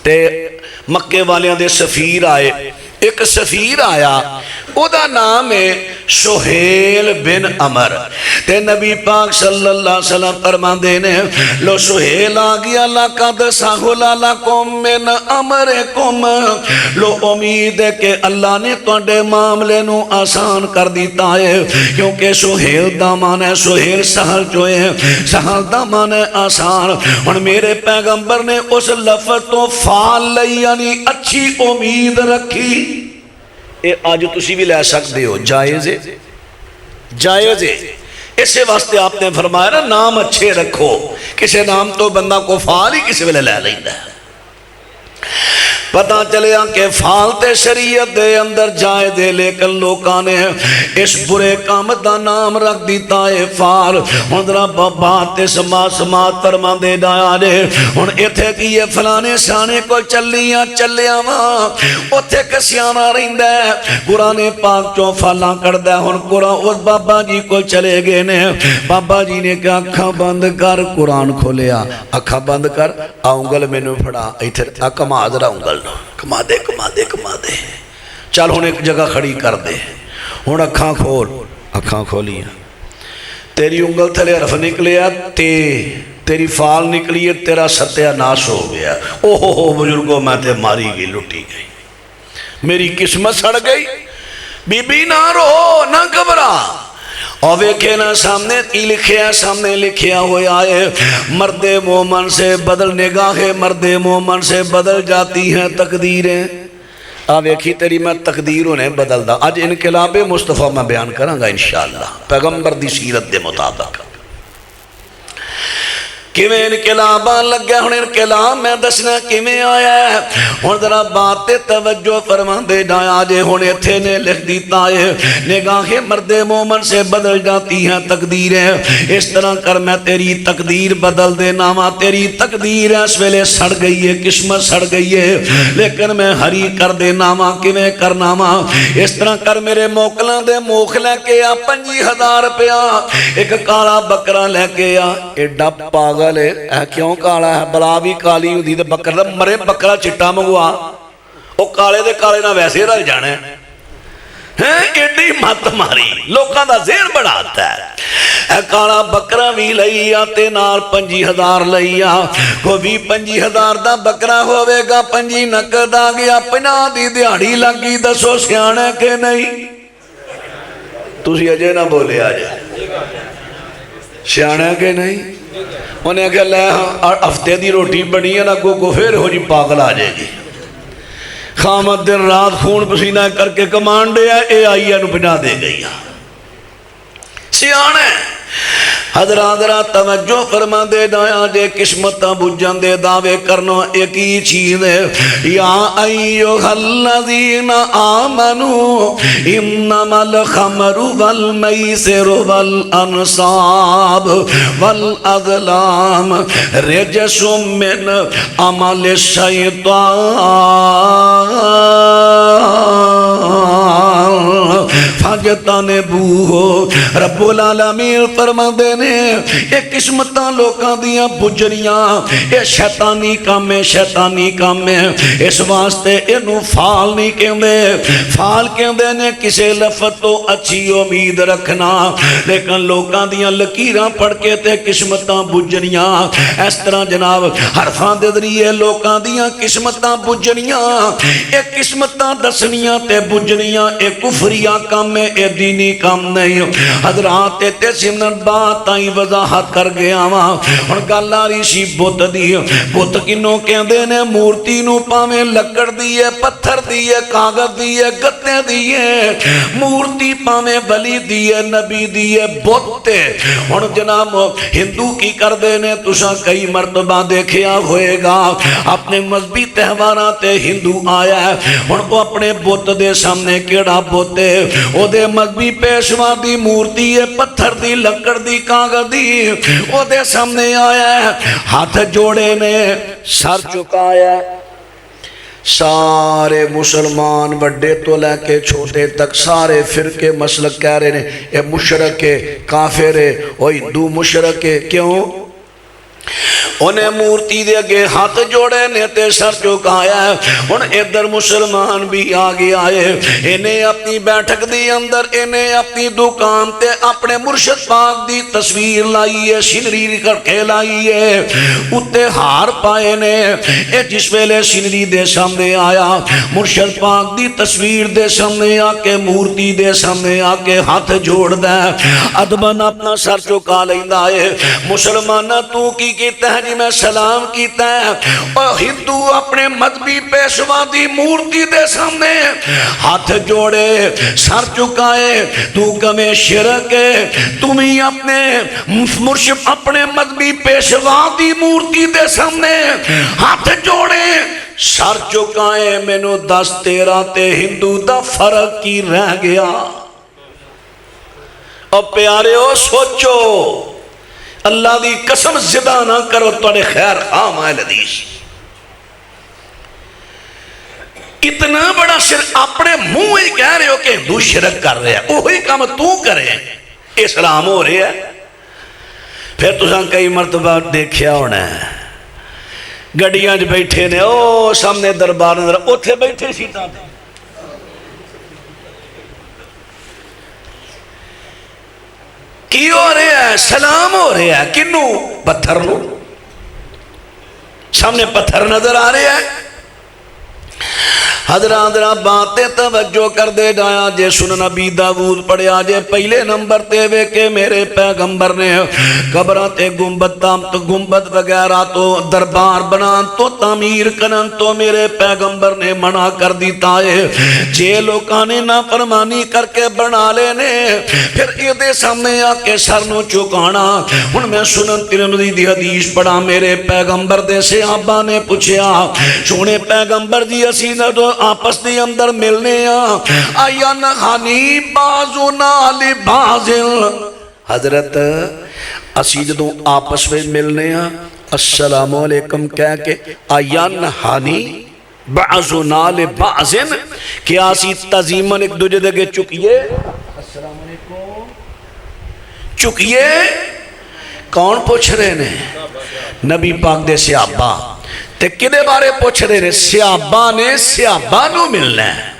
تے مکے والیاں دے سفیر آئے، ایک سفیر آیا او دا نام ہے سہیل بن عمر، تے نبی پاک صلی اللہ علیہ وسلم فرماندے نے لو سہیل آ گیا لقد سہل لکم من امرکم، لو امید ہے کہ اللہ نے تواڈے معاملے نو آسان کر دیتا ہے، کیونکہ سہیل دا معنی ہے سہیل سہل جو ہے، سہل دا معنی ہے آسان۔ ہن میرے پیغمبر نے اس لفظ تو فال لئی یعنی اچھی امید رکھی۔ اے آج تسی بھی لے سکتے ہو، جائز ہے، جائز ہے۔ اسے واسطے آپ نے فرمایا نا نام اچھے رکھو، کسے نام تو بندہ کو فال ہی کسی ویلے لے لیندہ ہے۔ پتہ چلیا کہ فال تے شریعت دے اندر جائے دے، لیکن لوکاں نے اس برے کام دا نام رکھ دیتا ہے فال۔ ہن ذرا بات تے سماعت فرما دے دایا نے، ہن ایتھے کی ہے فلانے سانے کو چلیا وا، اوتھے کسیانا رہندا ہے، قرآن پاک چوں فالاں کردہ۔ ہن قرآن اس بابا جی کو چلے گئے نے، بابا جی نے کہا اکھاں بند کر، قرآن کھولیا، اکھاں بند کر، انگل مینوں پھڑا، ایتھے کما ذرا انگل کما دے چل ہن ایک جگہ کھڑی کر دے، ہن اکھاں کھول، اکھاں کھولیا، تیری انگل تھلے حرف نکلیا تیری فال نکلی ہے، تیرا ستیہ ناش ہو گیا۔ اوہ بزرگوں میں تے ماری گئی، لٹی گئی، میری قسمت سڑ گئی۔ بی بی نہ رو، نہ گھبرا، اور ویکھے نا سامنے کی لکھیا، سامنے لکھیا ہوا ہے مرد مومن سے بدل، نگاہ مرد مومن سے بدل جاتی ہیں تقدیریں۔ ویکھی تیری میں تقدیر انہیں بدل دا۔ آج انقلاب مصطفیٰ میں بیان کروں گا انشاءاللہ پیغمبر دی سیرت دے مطابق کیویں انقلاب لگ گیا۔ ہن انقلاب میں دسنا کیویں آیا ہے، ہن ذرا بات تے توجہ فرما دے جایا جے۔ ہن ایتھے نے لکھ دیتا ہے نگاہیں مرد مومن سے بدل جاتی ہیں تقدیریں، اس طرح کر میں تیری تقدیر بدل دینا وا۔ تیری تقدیر اس ویلے سڑ گئی ہے، قسمت سڑ گئی ہے، لیکن میں ہری کر دینا وا۔ کیویں کرنا وا؟ اس طرح کر میرے موکلاں دے موکھ لے کے آ 25,000 روپیہ، ایک کالا بکرا لے کے آ۔ ایڈا پاگل کیوں کالا ہے؟ بلا بھی کالی ہوتی تو بکرا مرے، بکرا چٹا منگوا، وہ کالے دے کالے نہ ویسے رل جانے ہیں۔ ایڈی مت ماری، لوکاں دا ذہن بڑا آتا ہے۔ کالا بکرا بھی لئی آتے نال 25,000 لئی آ، کو بھی 25,000 دا بکرا ہوئے گا، 25 نقد آ گیا، 50 دی دیہڑی لگی، دسو سیانے کہ نہیں؟ تسی اجے نہ بولے آج سیانے کہ نہیں؟ انہیں کہا لے ہفتے دی روٹی بنی ہے نا کو پھر ہو جی پاگل آ جائے گی، خامت دن رات خون پسینہ کر کے کمانڈے ہے، اے آئی ہے نو بنا دے گئی سیانے۔ حضرات توجہ فرما دے دایا جے قسمت بجھن دے دعوے کرنا ایک ہی چیز ہے، یا ایوہ الذین آمنوا انما الخمر والمیسر والانصاب والازلام رجس من عمل الشیطان جتانے بو ہو۔ رب العالمین فرماندے نے اے قسمتاں لوکاں دیاں بجریاں، اے شیطانی کام ہے، شیطانی کام ہے، اس واسطے اینو فال نہیں کہندے۔ فال کہندے نے کسے لفظ تو اچھی امید رکھنا، لیکن لوکاں دیاں لکیراں پڑھ کے تے قسمتاں بجریاں، اس طرح جناب حرفاں دے ذریعے لوکاں دیاں قسمتاں بجریاں، اے قسمتاں دسنیاں تے بجریاں، اے کفریہ کام ہے، اے دینی کام نہیں۔ حضرات تے سمن بات آئی وضاحت کر گیا وہاں اور گل آ رہی سی بت دی۔ بت کنوں کہندے نے مورتی نو پاویں لکڑ دیے، پتھر دیے، کاغذ دیے، گتے دیے، مورتی پاویں ولی دیے، نبی دیے، بت ہن جناب ہندو کی کر دے نے تساں کئی مرتبہ دیکھیا ہوئے گا اپنے مذہبی تہواراں تے ہندو آیا ہے ہن وہ اپنے بت دے سامنے کیڑا بت ہے او دے مذہبی پیشوا دی مورتی ہے، پتھر دی، لکڑ دی، کاغذ دی، او دے سامنے آیا ہے، ہاتھ جوڑے نے، سر چکایا۔ سارے مسلمان بڑے تو لے کے چھوٹے تک سارے فرقے مسلک کہہ رہے ہیں اے مشرک ہے، کافر ہے، او ہندو مشرک ہے۔ کیوں؟ انہیں مورتی دے اگے ہاتھ جوڑے نے تے سر چکایا ہے۔ ان ادھر مسلمان بھی آگے آئے، انہیں اپنی بیٹھک دی اندر، انہیں اپنی دکان تے اپنے مرشد پاک دی تصویر لائی ہے، سینری کر کے لائی ہے، اتے ہار پائے نے۔ اے جس ویلے سینری دے سامنے آیا، مرشد پاک دی تصویر دے سامنے آ کے، مورتی دے سامنے آ کے ہاتھ جوڑ دے، ادبن اپنا سر چکا لیندہ ہے۔ مسلمانہ تو کی کہتا ہے جی میں سلام کیتا ہے، اور ہندو اپنے مذہبی پیشوا دی مورتی دے سامنے ہاتھ جوڑے، سر چکائے، تو کمیں شرک ہے، تمہیں اپنے مرشد اپنے مذہبی پیشوا دی مورتی دے سامنے ہاتھ جوڑے، سر چکائے، میں نو دس تیرہ تے ہندو دا فرق کی رہ گیا۔ اب پیارے ہو سوچو، اللہ دی قسم زدہ نہ کرو توڑے خیر خام آئے حدیث۔ اتنا بڑا شرک اپنے منہ ہی کہہ رہے ہو کہ ہندو شرک کر رہے ہیں، وہی کام تو کرے اسلام ہو رہے ہیں۔ پھر تساں کئی مرتبہ دیکھیا ہونا ہے گڈیاں جو بیٹھے نے، او سامنے دربار نظر اوتھے بیٹھے سیٹاں تے، کی ہو رہا ہے؟ سلام ہو رہا ہے، کنوں؟ پتھر نو، سامنے پتھر نظر آ رہے ہیں۔ حضرات باتیں توجہ کر دے جایا جے سنن نبی داود پڑھیا جے پہلے نمبر تے وے کہ میرے پیغمبر نے قبراں تے گنبد وغیرہ تو دربار بنان تو تعمیر کرن تو میرے پیغمبر نے منع کر دیتا ہے۔ جے لوکاں نے نافرمانی کر کے بنا لینے پھر یہ دے سامنے آ کے سر نو چکانا۔ ہن میں سنن ترمذی دی حدیث پڑھا، میرے پیغمبر دے صحابہ نے پوچھیا سونے پیغمبر جی اسی نہ تو آپس دی اندر ملنے آیا نخانی بازونا لبازل، حضرت اسی جدوں آپس میں ملنے السلام علیکم کہہ کے آیا نخانی بازونا لبازل، کیا اسی تزیمن ایک دوجہ دے چکیے السلام علیکم چکیے؟ کون پوچھ رہے نے؟ نبی پاک دے صحابہ تے کدے بارے پوچھ رہے نے؟ صحابہ نے صحابہ نو ملنا ہے،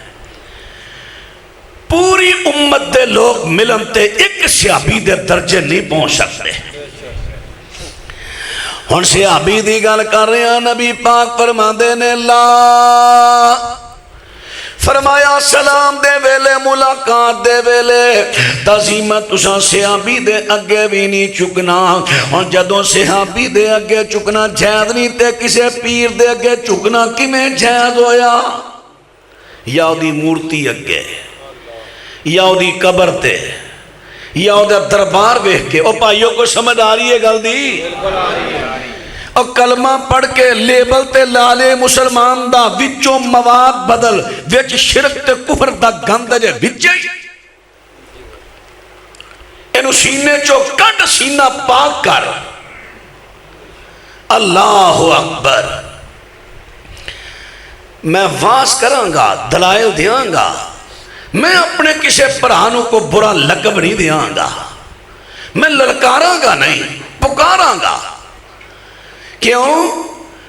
پوری امت دے لوگ ملن تے ایک صحابی دے درجے نہیں پہنچ سکتے۔ ہن صحابی دی گل کر رہے ہیں، نبی پاک فرماندے نے لا، فرمایا سلام دے ویلے ملاقات دے ویلے تعظیمت تساں صحابی دے اگے بھی نہیں چکنا، اور جدوں صحابی دے اگے چکنا جائز نہیں تے کسے پیر دے اگے چکنا کیویں جائز ہویا؟ یا دی مورتی اگے، یا دی قبر تے، یا دا دربار ویکھ کے۔ او بھائیو کو سمجھ آ رہی ہے گل دی؟ بالکل آ رہی ہے۔ اور کلمہ پڑھ کے لیبل تے لالے مسلمان دا وچوں مواد بدل وچ شرک تے کفر دا گند جے وچے اینو سینے چو کٹ سینہ پاک کر۔ اللہ اکبر۔ میں واس کراں گا، دلائل دیاں گا، میں اپنے کسی پرانوں کو برا لقب نہیں دیاں گا، میں للکاراں گا نہیں، پکاراں گا۔ کیوں؟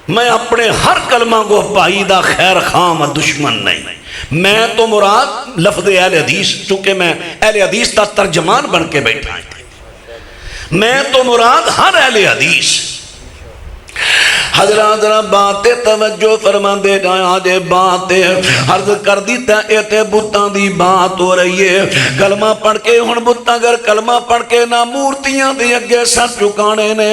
میں اپنے ہر کلمہ کو بھائی دا خیر خام دشمن نہیں۔ میں تو مراد لفظ اہل حدیث، چونکہ میں اہل حدیث کا ترجمان بن کے بیٹھا ہے، میں تو مراد ہر اہل حدیث۔ حضرات ذرا باتیں توجہ فرما دے جائیں، جے باتیں عرض کر دیتا اے تے بتاں دی بات ہو رہی ہے۔ کلمہ پڑھ کے ہن بتاں اگر کلمہ پڑھ کے نہ مورتیاں دے اگے سر چکانے نے،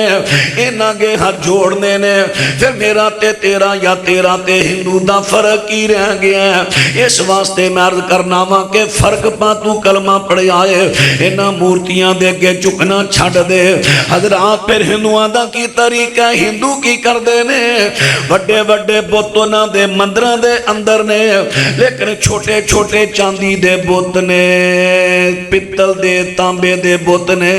انہاں گے ہاتھ جوڑنے نے، پھر میرا تے تیرا یا تیرا تے ہندو دا فرق ہی رہ گیا ہے۔ اس واسطے میں عرض کرنا وا کہ فرق پا تو کلمہ پڑھ آئے، انہاں مورتیاں دے اگے چکنا چھڈ دے۔ حضرات پھر ہندوؤں دا کی طریقہ، ہندو کی کر دے نے وڈے وڈے بوتوں دے مندراں دے اندر نے، لیکن چھوٹے چھوٹے چاندی دے بوت نے، پتل دے تانبے دے بوت نے،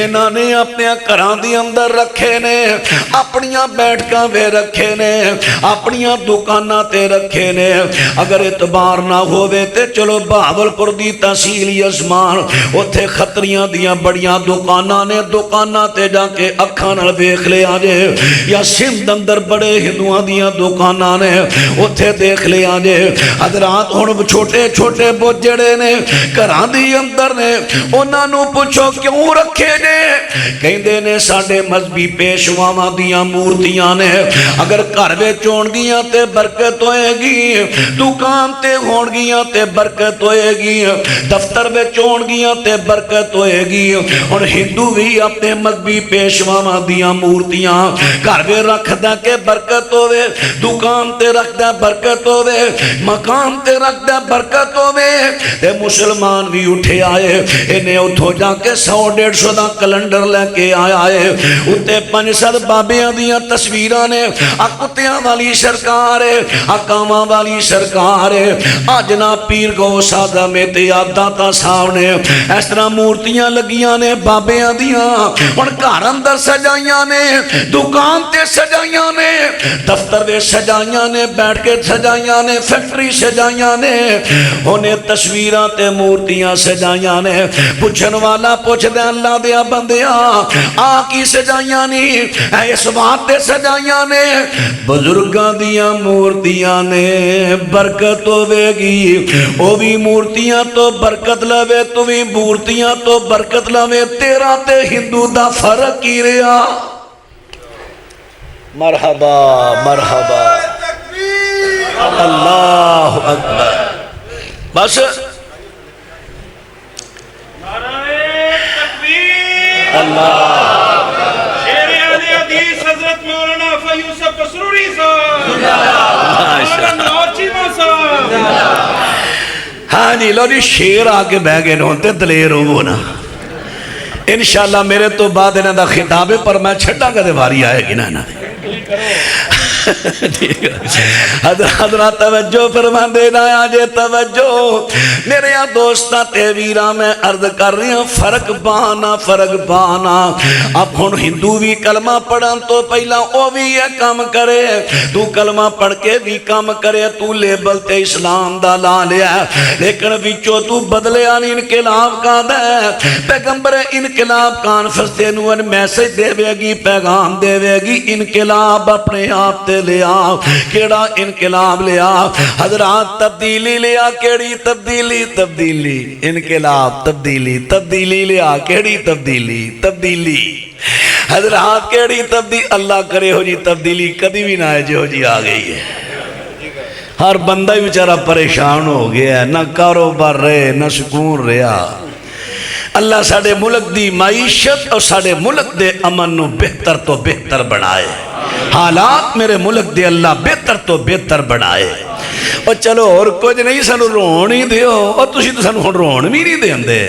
انہاں نے اپنے گھراں دے اندر رکھے نے، اپنیاں بیٹھکاں وے رکھے نے، اپنیاں دکاناں تے رکھے نے۔ اگر اعتبار نہ ہووے تے چلو بہاولپور دی تحصیل یزمان، اوتھے خطریاں دیاں بڑیاں دکاناں نے، دکاناں تے جا کے اکھاں نال ویکھ لے آجے، یا سندھ اندر بڑے ہندوؤں دیاں دکاناں نے، اتھے دیکھ لے آجے۔ حضرات ہن چھوٹے چھوٹے بوجڑے نے گھراں دی اندر نے، انہاں نو پوچھو کیوں رکھے نے؟ کہندے نے ساڈے مذہبی پیشواواں دیاں مورتیاں نے، اگر گھر وچ ہون گیاں تے برکت ہوئے گی، دکان تے ہون گیاں تے برکت ہوئے گی، دفتر وچ ہون گیاں تے برکت ہوئے گی۔ ہن ہندو بھی اپنے مذہبی پیشواواں دیاں مورتیاں گھر وے رکھ دا کہ برکت ہوئے، دکان تے رکھ دا برکت ہوئے، مقام تے رکھ دا برکت ہوئے۔ تے مسلمان بھی اٹھے آئے، انہیں اتھو جا کے 100-150 دا کلنڈر لے کے آیا ہے، اتے 500 بابیاں دیاں تصویران نے، کتیاں والی سرکار ہے، کاواں والی سرکار ہے، جناب پیر غوث اعظم تے داتا صاحب نے، اس طرح مورتیاں لگیاں نے بابیاں دیاں، ہن گھر اندر سجائیاں نے، دکان تے سجائیاں نے، دفتر دے سجائیاں نے، بیٹھ کے سجائیاں نے، فیکٹری سجائیاں نے، انہیں تصویراں تے مورتیاں سجائیاں نے۔ پوچھن والا پوچھ دے اللہ دیا بندیاں کی سجائیاں نہیں، اس بات تے سجائیاں نے، بزرگاں دیا مورتیاں نے، برکت ہوے گی، او بھی مورتیاں تو برکت لوے، تو بھی مورتیاں تو برکت لوے، تیرا تے ہندو دا فرق ہی رہا۔ مرحبا مرحبا اللہ اکبر۔ بس اللہ شیر اہل حدیث حضرت مولانا فیوسف قصروری صاحب، مولانا نوچیمہ صاحب۔ ہاں جی لو جی، شیر آکے بہ گئے نونتے دلیر ہو نا، انشاءاللہ میرے تو بعد انہاں دا خطاب ہے، پر میں چھٹا کدے باری آئے گی نا نا۔ حضرات توجہ فرما دینا، آجے توجہ میرے یہاں دوستہ تیویرہ میں عرض کر رہی ہوں، فرق بانا فرق بانا۔ اب ہن ہندو بھی کلمہ پڑھن تو پہلا او بھی یہ کام کرے، تو کلمہ پڑھ کے بھی کام کرے، تو لیبل تے اسلام دا لا لیا، لیکن وچو تو بدلیا نہیں، انقلاب کا دے پیغمبر انقلاب کانفرنس تے نوان میسج دے وے گی، پیغام دے وے گی، انقلاب اپنے آپ تے لیا۔ کیڑا انقلاب لیا؟ حضرات تبدیلی لیا، کیڑی تبدیلی؟ تبدیلی انقلاب، تبدیلی تبدیلی لیا، کیڑی تبدیلی؟ تبدیلی حضرات کیڑی تبدیلی؟ اللہ کرے ہو جی تبدیلی کدی بھی نہ ہے جو جی آ گئی ہے۔ ہر بندہ ہی بیچارہ پریشان ہو گیا ہے، نہ کاروبار رہے نہ سکون رہا۔ اللہ ساڑے ملک دی معیشت اور ساڑے ملک دے امن نو بہتر تو بہتر بنائے، حالات میرے ملک دے اللہ بہتر تو بہتر بنائے۔ اور چلو اور کچھ نہیں، سانو رون ہی دیو، اور تسی تو سانو رون بھی نہیں دین دے،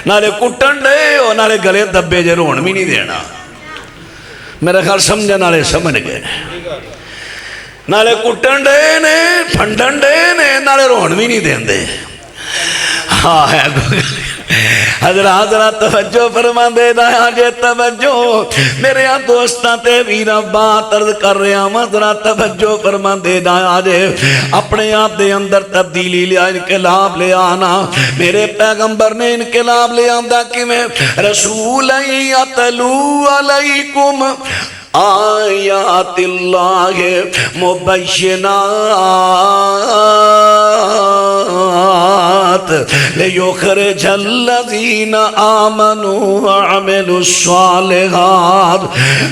نالے کٹن دے اور نالے گلے دبے جے رون بھی نہیں دینا۔ میرے خیال سمجھا نالے سمجھ گئے، نالے کٹن دے نے پھنڈن دے نے، نالے رون بھی نہیں دین دے۔ ہاں ہے حضرات ذرا توجہ فرما دے رہا جے توجہ میرے دوستاں تے ویراں بات عرض کر رہا ہاں ذرا توجہ فرما دے رہا جے اپنے آپ دے اندر تبدیلی لیا انقلاب لے آنا میرے پیغمبر نے انقلاب لے آندا کیویں رسول یتلو علیکم آیات اللہ مبینات لیخرج الذین آمنوا وعملوا الصالحات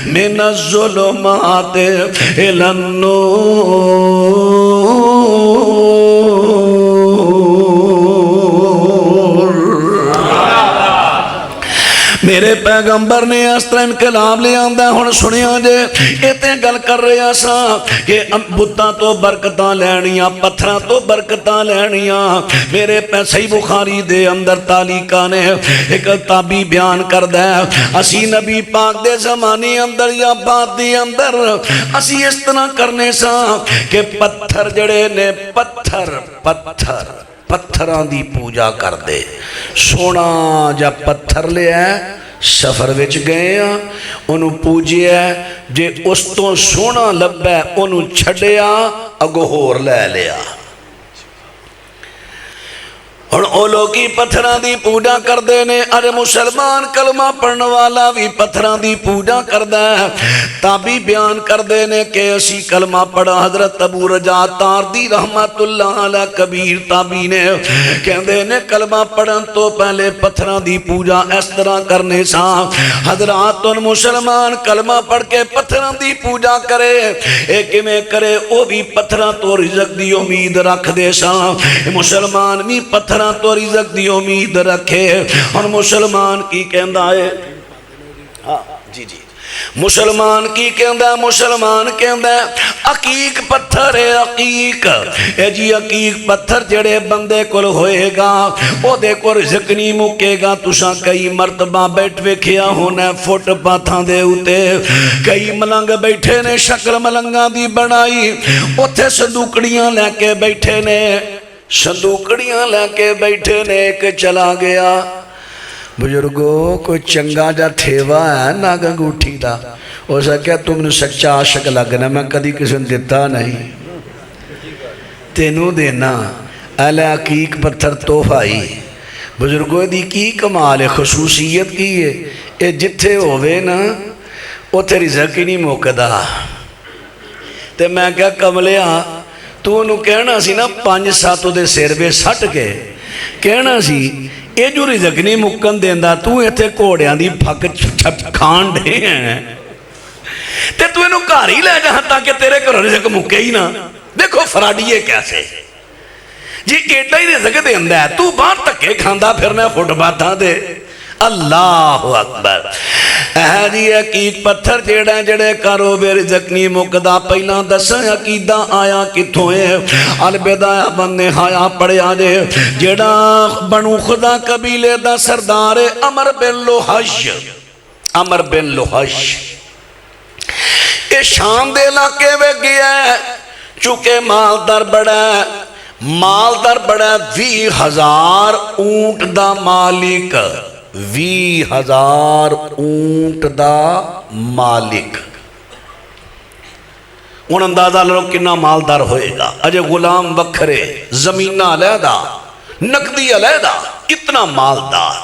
من الظلمات الی النور میرے پیغمبر نے اس طرح انقلاب لے آندا ہن سنیا جے ایتے گل کر رہا سا کہ بتاں تو برکتاں لینیاں پتھراں تو برکتاں لینیاں میرے صحیح بخاری دے اندر تعلیقاں نے ایک تابعی بیان کردا ہے اسی نبی پاک دے زمانے اندر یا بعد دے اندر اسی اس طرح کرنے سا کہ پتھر جڑے نے پتھران دی پوجا کر دے سونا جا پتھر لے ہے سفر وچ گئے ہیں انہوں پوجیا جے اس تو سونا لبا انہوں چھڑیا اگو ہور لے لیا اور اولو کی پتھران دی پوجا کر دے نے ارے مسلمان کلمہ پڑھنے والا بھی پتھران دی پوجا کر دے تابی بیان کر دے نے کہ اسی کلمہ پڑھا حضرت ابو رجا تاردی رحمت اللہ علیہ کبیر تابی نے کہندے نے کلمہ پڑھن تو پہلے پتھران دی پوجا اس طرح کرنے سا حضرات ان مسلمان کلمہ پڑھ کے پتھران دی پوجا کرے ایک میں کرے وہ بھی پتھران تو رزق دی امید رکھ دے سا مسلمان بھی پتھران تو رزق دی امید رکھے اور مسلمان کی کہندہ ہے جی مسلمان کی کہندہ مسلمان کہندہ عقیق پتھر ہے عقیق اے جی عقیق پتھر جڑے بندے کل ہوئے گا او دے کو رزق نہیں مکے گا تُساں کئی مرتبہ بیٹھ ویکھیا ہونا فٹ پاتھاں دے ہوتے کئی ملنگ بیٹھے نے شکل ملنگاں دی بنائی اوتھے صندوقڑیاں لے کے بیٹھے نے صندوقڑیاں لے کے بیٹھے نے ایک چلا گیا بزرگو کوئی چنگا جا تھیوا ہے ناگا گوٹھی دا ہو سکیا تم نے سچا عاشق لگنا میں کدی کسی نے دیتا نہیں تینوں دینا اہل عقیق پتھر توفائی بزرگو دی کی کمال ہے خصوصیت کی ہے اے جتھے ہوئے نا وہ تیری رزق ہی نہیں موقعہ تے میں کیا کملیا تو انہوں کہنا سی نا 5-7 دے سیر بے سٹ کے کہنا سی اے جو رزق نہیں مکن دیندہ تو ایتھے کوڑیاں دی پھک چھپ کھان دے ہیں تے تو انہوں کاری لے جہاں تاکہ تیرے کو رزق مکے ہی نا دیکھو فرادیے کیسے جی ایڈا ہی رزق دیندہ ہے تو بار تکے کھاندہ پھرنے فٹ باتاں دے اللہ اکبر جی عقیق پتھر جیڑے جڑے کارو بے رزق نہیں مقدہ پہلا دسیں عقیدہ آیا کتھوں ہے البدایہ بندے ہایا پڑیا جے جیڑا بنو خدا قبیلے دا سردار عمر بن لوحش اے شام دے علاقے میں گیا ہے چونکہ مالدار بڑا 20,000 اونٹ دا مالک 20,000 اونٹ دا مالک ان اندازہ لو کنا مالدار ہوئے گا اجے غلام بکھرے زمینہ علیحدہ نقدی علیحدہ اتنا مالدار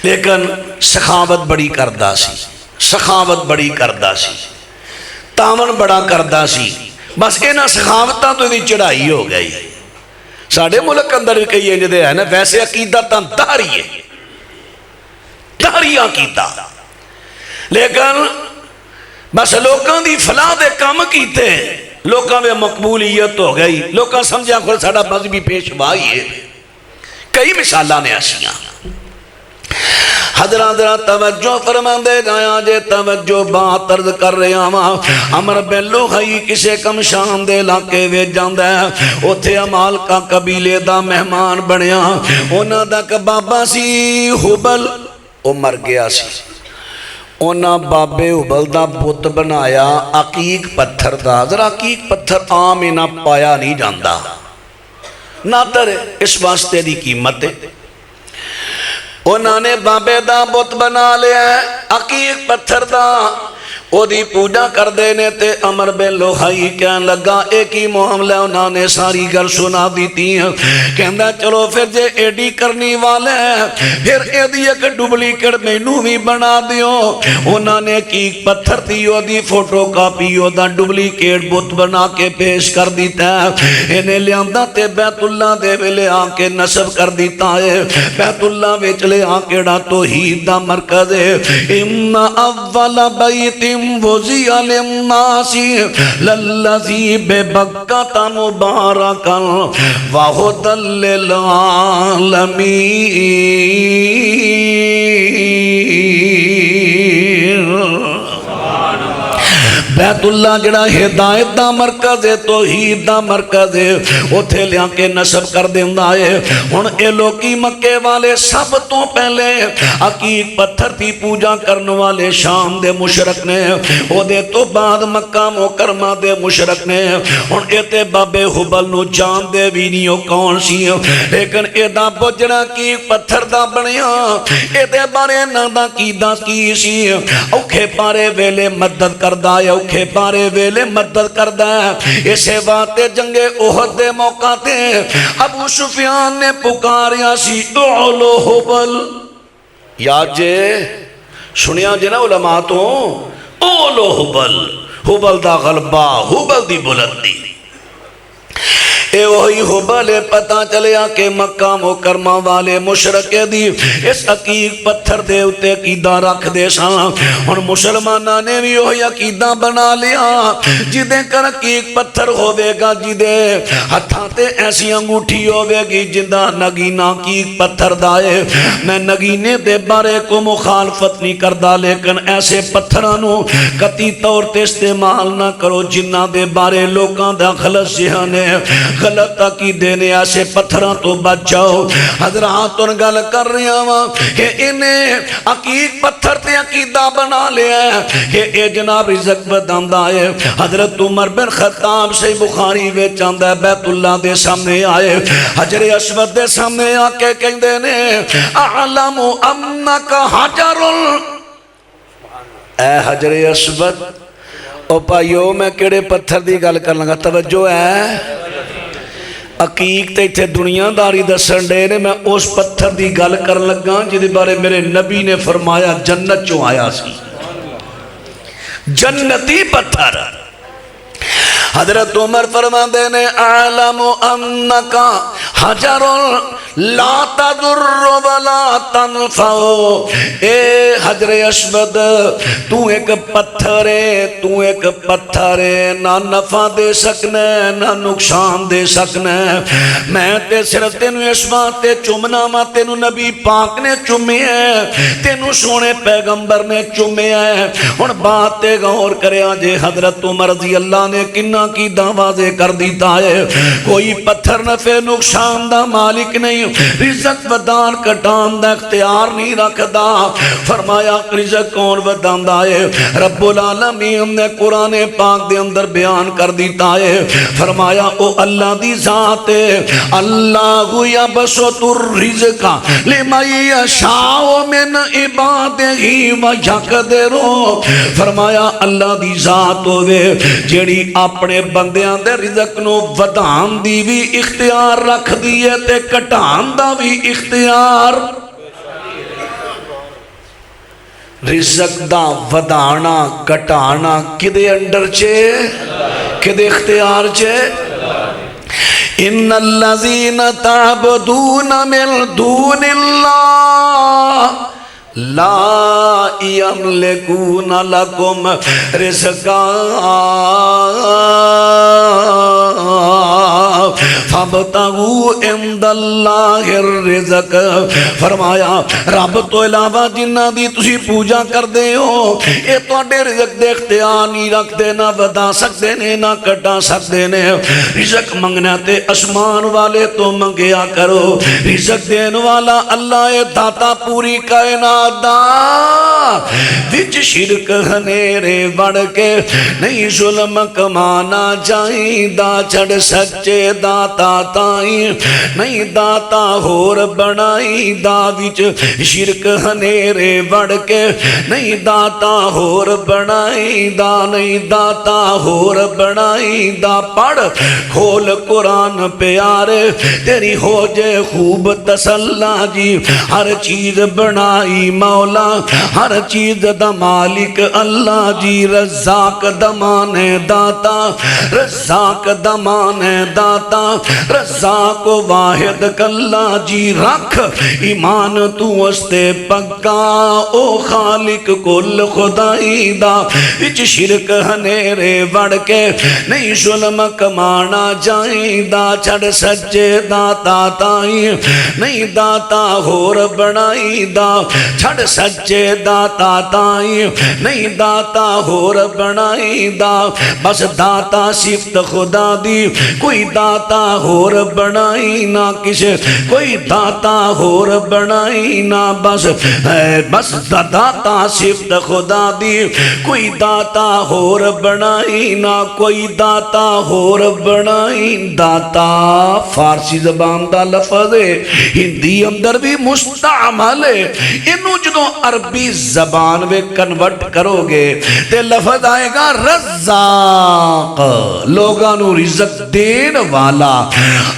لیکن سخاوت بڑی کردہ سی تامن بڑا کردہ سی بس اینا سخاوتاں تو دی چڑھائی ہو گئی ساڑھے ملک اندر بھی کئی انجدے ہیں نا ویسے عقیدہ تاں داری ہے داری عقیدہ لیکن بس لوکاں دی فلاح دے کام کیتے لوکاں میں مقبولیت ہو گئی لوکاں سمجھا خود ساڑھا مذہبی پیشوائی ہے کئی مثالہ نے آسیاں حضرات توجہ فرما دے جایا جے توجہ بات عرض کر رہے ہیں عمر بن لوحی کسے کم شان دے علاقے وے جاندہ ہے اوتھے عمال کا قبیلے دا مہمان بنیا اونا دا بابا سی حبل او مر گیا سی اونا بابے حبل دا بت بنایا عقیق پتھر دا ذرا عقیق پتھر عام اینا پایا نہیں جاندہ ناتر اس واسطے دی قیمت ہے انہوں نے بابے دا بت بنا لیا ہے عقیق پتھر دا او دی پوجا کر دینے تے عمر بن لوہائی کہنے لگا ایک ہی معاملہ انہوں نے ساری گل سنا دیتی ہیں کہندہ چلو پھر جے ایڈی کرنی والے ہیں پھر ایڈی ایک ڈبلیکیٹ مینو بھی بنا دیو انہوں نے کی پتھر تھی او دی فوٹو کاپی او دا ڈبلیکیٹ بت بنا کے پیش کر دیتا ہے انہیں لیاندہ تے بیت اللہ دے ویلے آکے نصب کر دیتا ہے بیت اللہ ویچلے آکے ڈا توحید دا مرکز ہے ان اول بیتم وزی للناس للذی ببکۃ مبارکا وہدی للعالمین بیت اللہ جڑا ہدایت دا مرکز ہے توحید دا مرکز ہے اتھے لیا کے نصب کر دیندہ ہے ہن اے لوکی مکے والے سب تو پہلے عقیق پتھر تھی پوجا کرنے والے شام دے مشرک نے او دے تو بعد مکہ مکرمہ دے مشرک نے ہن اے تے بابے حبل نو جان دے بھی نیو کون سی لیکن اے دا بجڑا کی پتھر دا بنیا اے دے بارے نا دا کی سی اوکھے پارے ویلے مدد کردہ ہے اوکھے پارے ویلے مدد کردہ ہے اسے باتے جنگ احد دے موقع تے ابو سفیان نے پکاریا سی اعلو حبل یاد جے سنیا جے نا علماء تو اعلو حبل حبل دا غلبہ حبل دی بلندی اے وہی حبل پتہ چلیا کہ مکہ مکرمہ والے مشرک دی اس عقیق پتھر دے اتے عقیدہ رکھ دے سان اور مسلمانہ نے بھی وہی عقیدہ بنا لیا جدے کر عقیق پتھر ہوئے گا جدے ہتھاتے ایسی انگوٹھی ہوئے گی جندہ نگینہ عقیق پتھر دائے میں نگینے دے بارے کو مخالفت نہیں کردہ لیکن ایسے پتھرانوں کتی طور تے استعمال نہ کرو جنہ دے بارے لوکاں دا غلط ذہنے غلط عقیدے نے ایسے پتھراں تو بچ جاؤ حضرات ان گل کر رہی ہوں کہ انہیں عقیق پتھر تے عقیدہ بنا لیا ہے کہ اے جناب رزق بداندہ ہے حضرت عمر بن خطاب سے بخاری وے چاندہ ہے بیت اللہ دے سامنے آئے حجر اسود دے سامنے آکے کہیں دینے اعلم انکا حجر اے حجر اسود او پائیو میں کیڑے پتھر دی گل کر لگا توجہ ہے عقیق تے تھے دنیا داری دسن دے نے میں اس پتھر دی گل کر لگا جدے بارے میرے نبی نے فرمایا جنت چوں آیا سی جنتی پتھر حضرت عمر فرما دینے اعلم انکا حجر لا تضر ولا تنفع اے حجر اسود تو ایک پتھر ہے نہ نفع دے سکنے نہ نقصان دے سکنے میں تے صرف تینو اس باتے چمنا ما تینو نبی پاک نے چمے ہیں تینو سونے پیغمبر نے چمے ہیں ان باتیں غور کرے آجے حضرت عمر رضی اللہ نے کنہ کی دعوازے کر دیتا ہے کوئی پتھر نفع نقصان دا مالک نہیں رزق ودان کٹان دا اختیار نہیں رکھدا فرمایا رزق کون ودان دا ہے رب العالمین نے قرآن پاک دے اندر بیان کر دیتا ہے فرمایا او اللہ دی ذات ہے اللہ یبسط الرزق لمن یشاء من عبادہ ویقدر فرمایا اللہ دی ذات ہوئے جیڑی اپنے بندیاں دے رزق نو ودان دی بھی اختیار رکھ دیئے تے کٹان دا بھی اختیار رزق دا ودانا کٹانا کدے انڈر چے کدے اختیار چے ان الذین تعبدون من دون اللہ لا یملکون لکم رزقا فابتغوا عند اللہ الرزق فرمایا رب تو علاوہ جنہ دی تسی پوجا کر دے ہو اے تو اڈے رزق دے اختیار نہیں رکھ دے نہ بدا سکتے نے نہ کٹا سکتے نے رزق منگنا تے اسمان والے تو منگیا کرو رزق دین والا اللہ داتا پوری کائنات دا وچ شرک ہنیرے بڑھ کے نہیں ظلم کمانا چاہی دا چھڑ سچے دا داتا تائیں نہیں داتا ہور بنائی دا وچ شرک ہنیرے وڑ کے نہیں داتا ہور بنائی دا نہیں داتا ہور بنائی دا پڑھ کھول قرآن پیارے تیری ہو جے خوب تسلا جی ہر چیز بنائی مولا ہر چیز دا مالک اللہ جی رزاق دمانے داتا رزاق دمانے داتا رزاق واحد کلا جی رکھ ایمان تو استے پکا او خالق کل خدائی دا وچ شرک ہنیرے وڑ کے نہیں ظلم کمانا جائیں دا چھڑ سجے داتا تائیں نہیں داتا ہور بنائی دا چھڑ سجے داتا تائیں نہیں داتا ہور بنائی دا بس داتا صفت خدا دی کوئی داتا ہور بنائی نہ کسے کوئی داتا ہور بنائی نہ بس داتا صفت خدا دی کوئی داتا ہور بنائی نہ کوئی داتا ہور بنائی داتا فارسی زبان دا لفظ ہے ہندی اندر بھی مستعمل ہے انہوں جدوں عربی زبان میں کنورٹ کرو گے تے لفظ آئے گا رزاق لوگانو رزق دین والا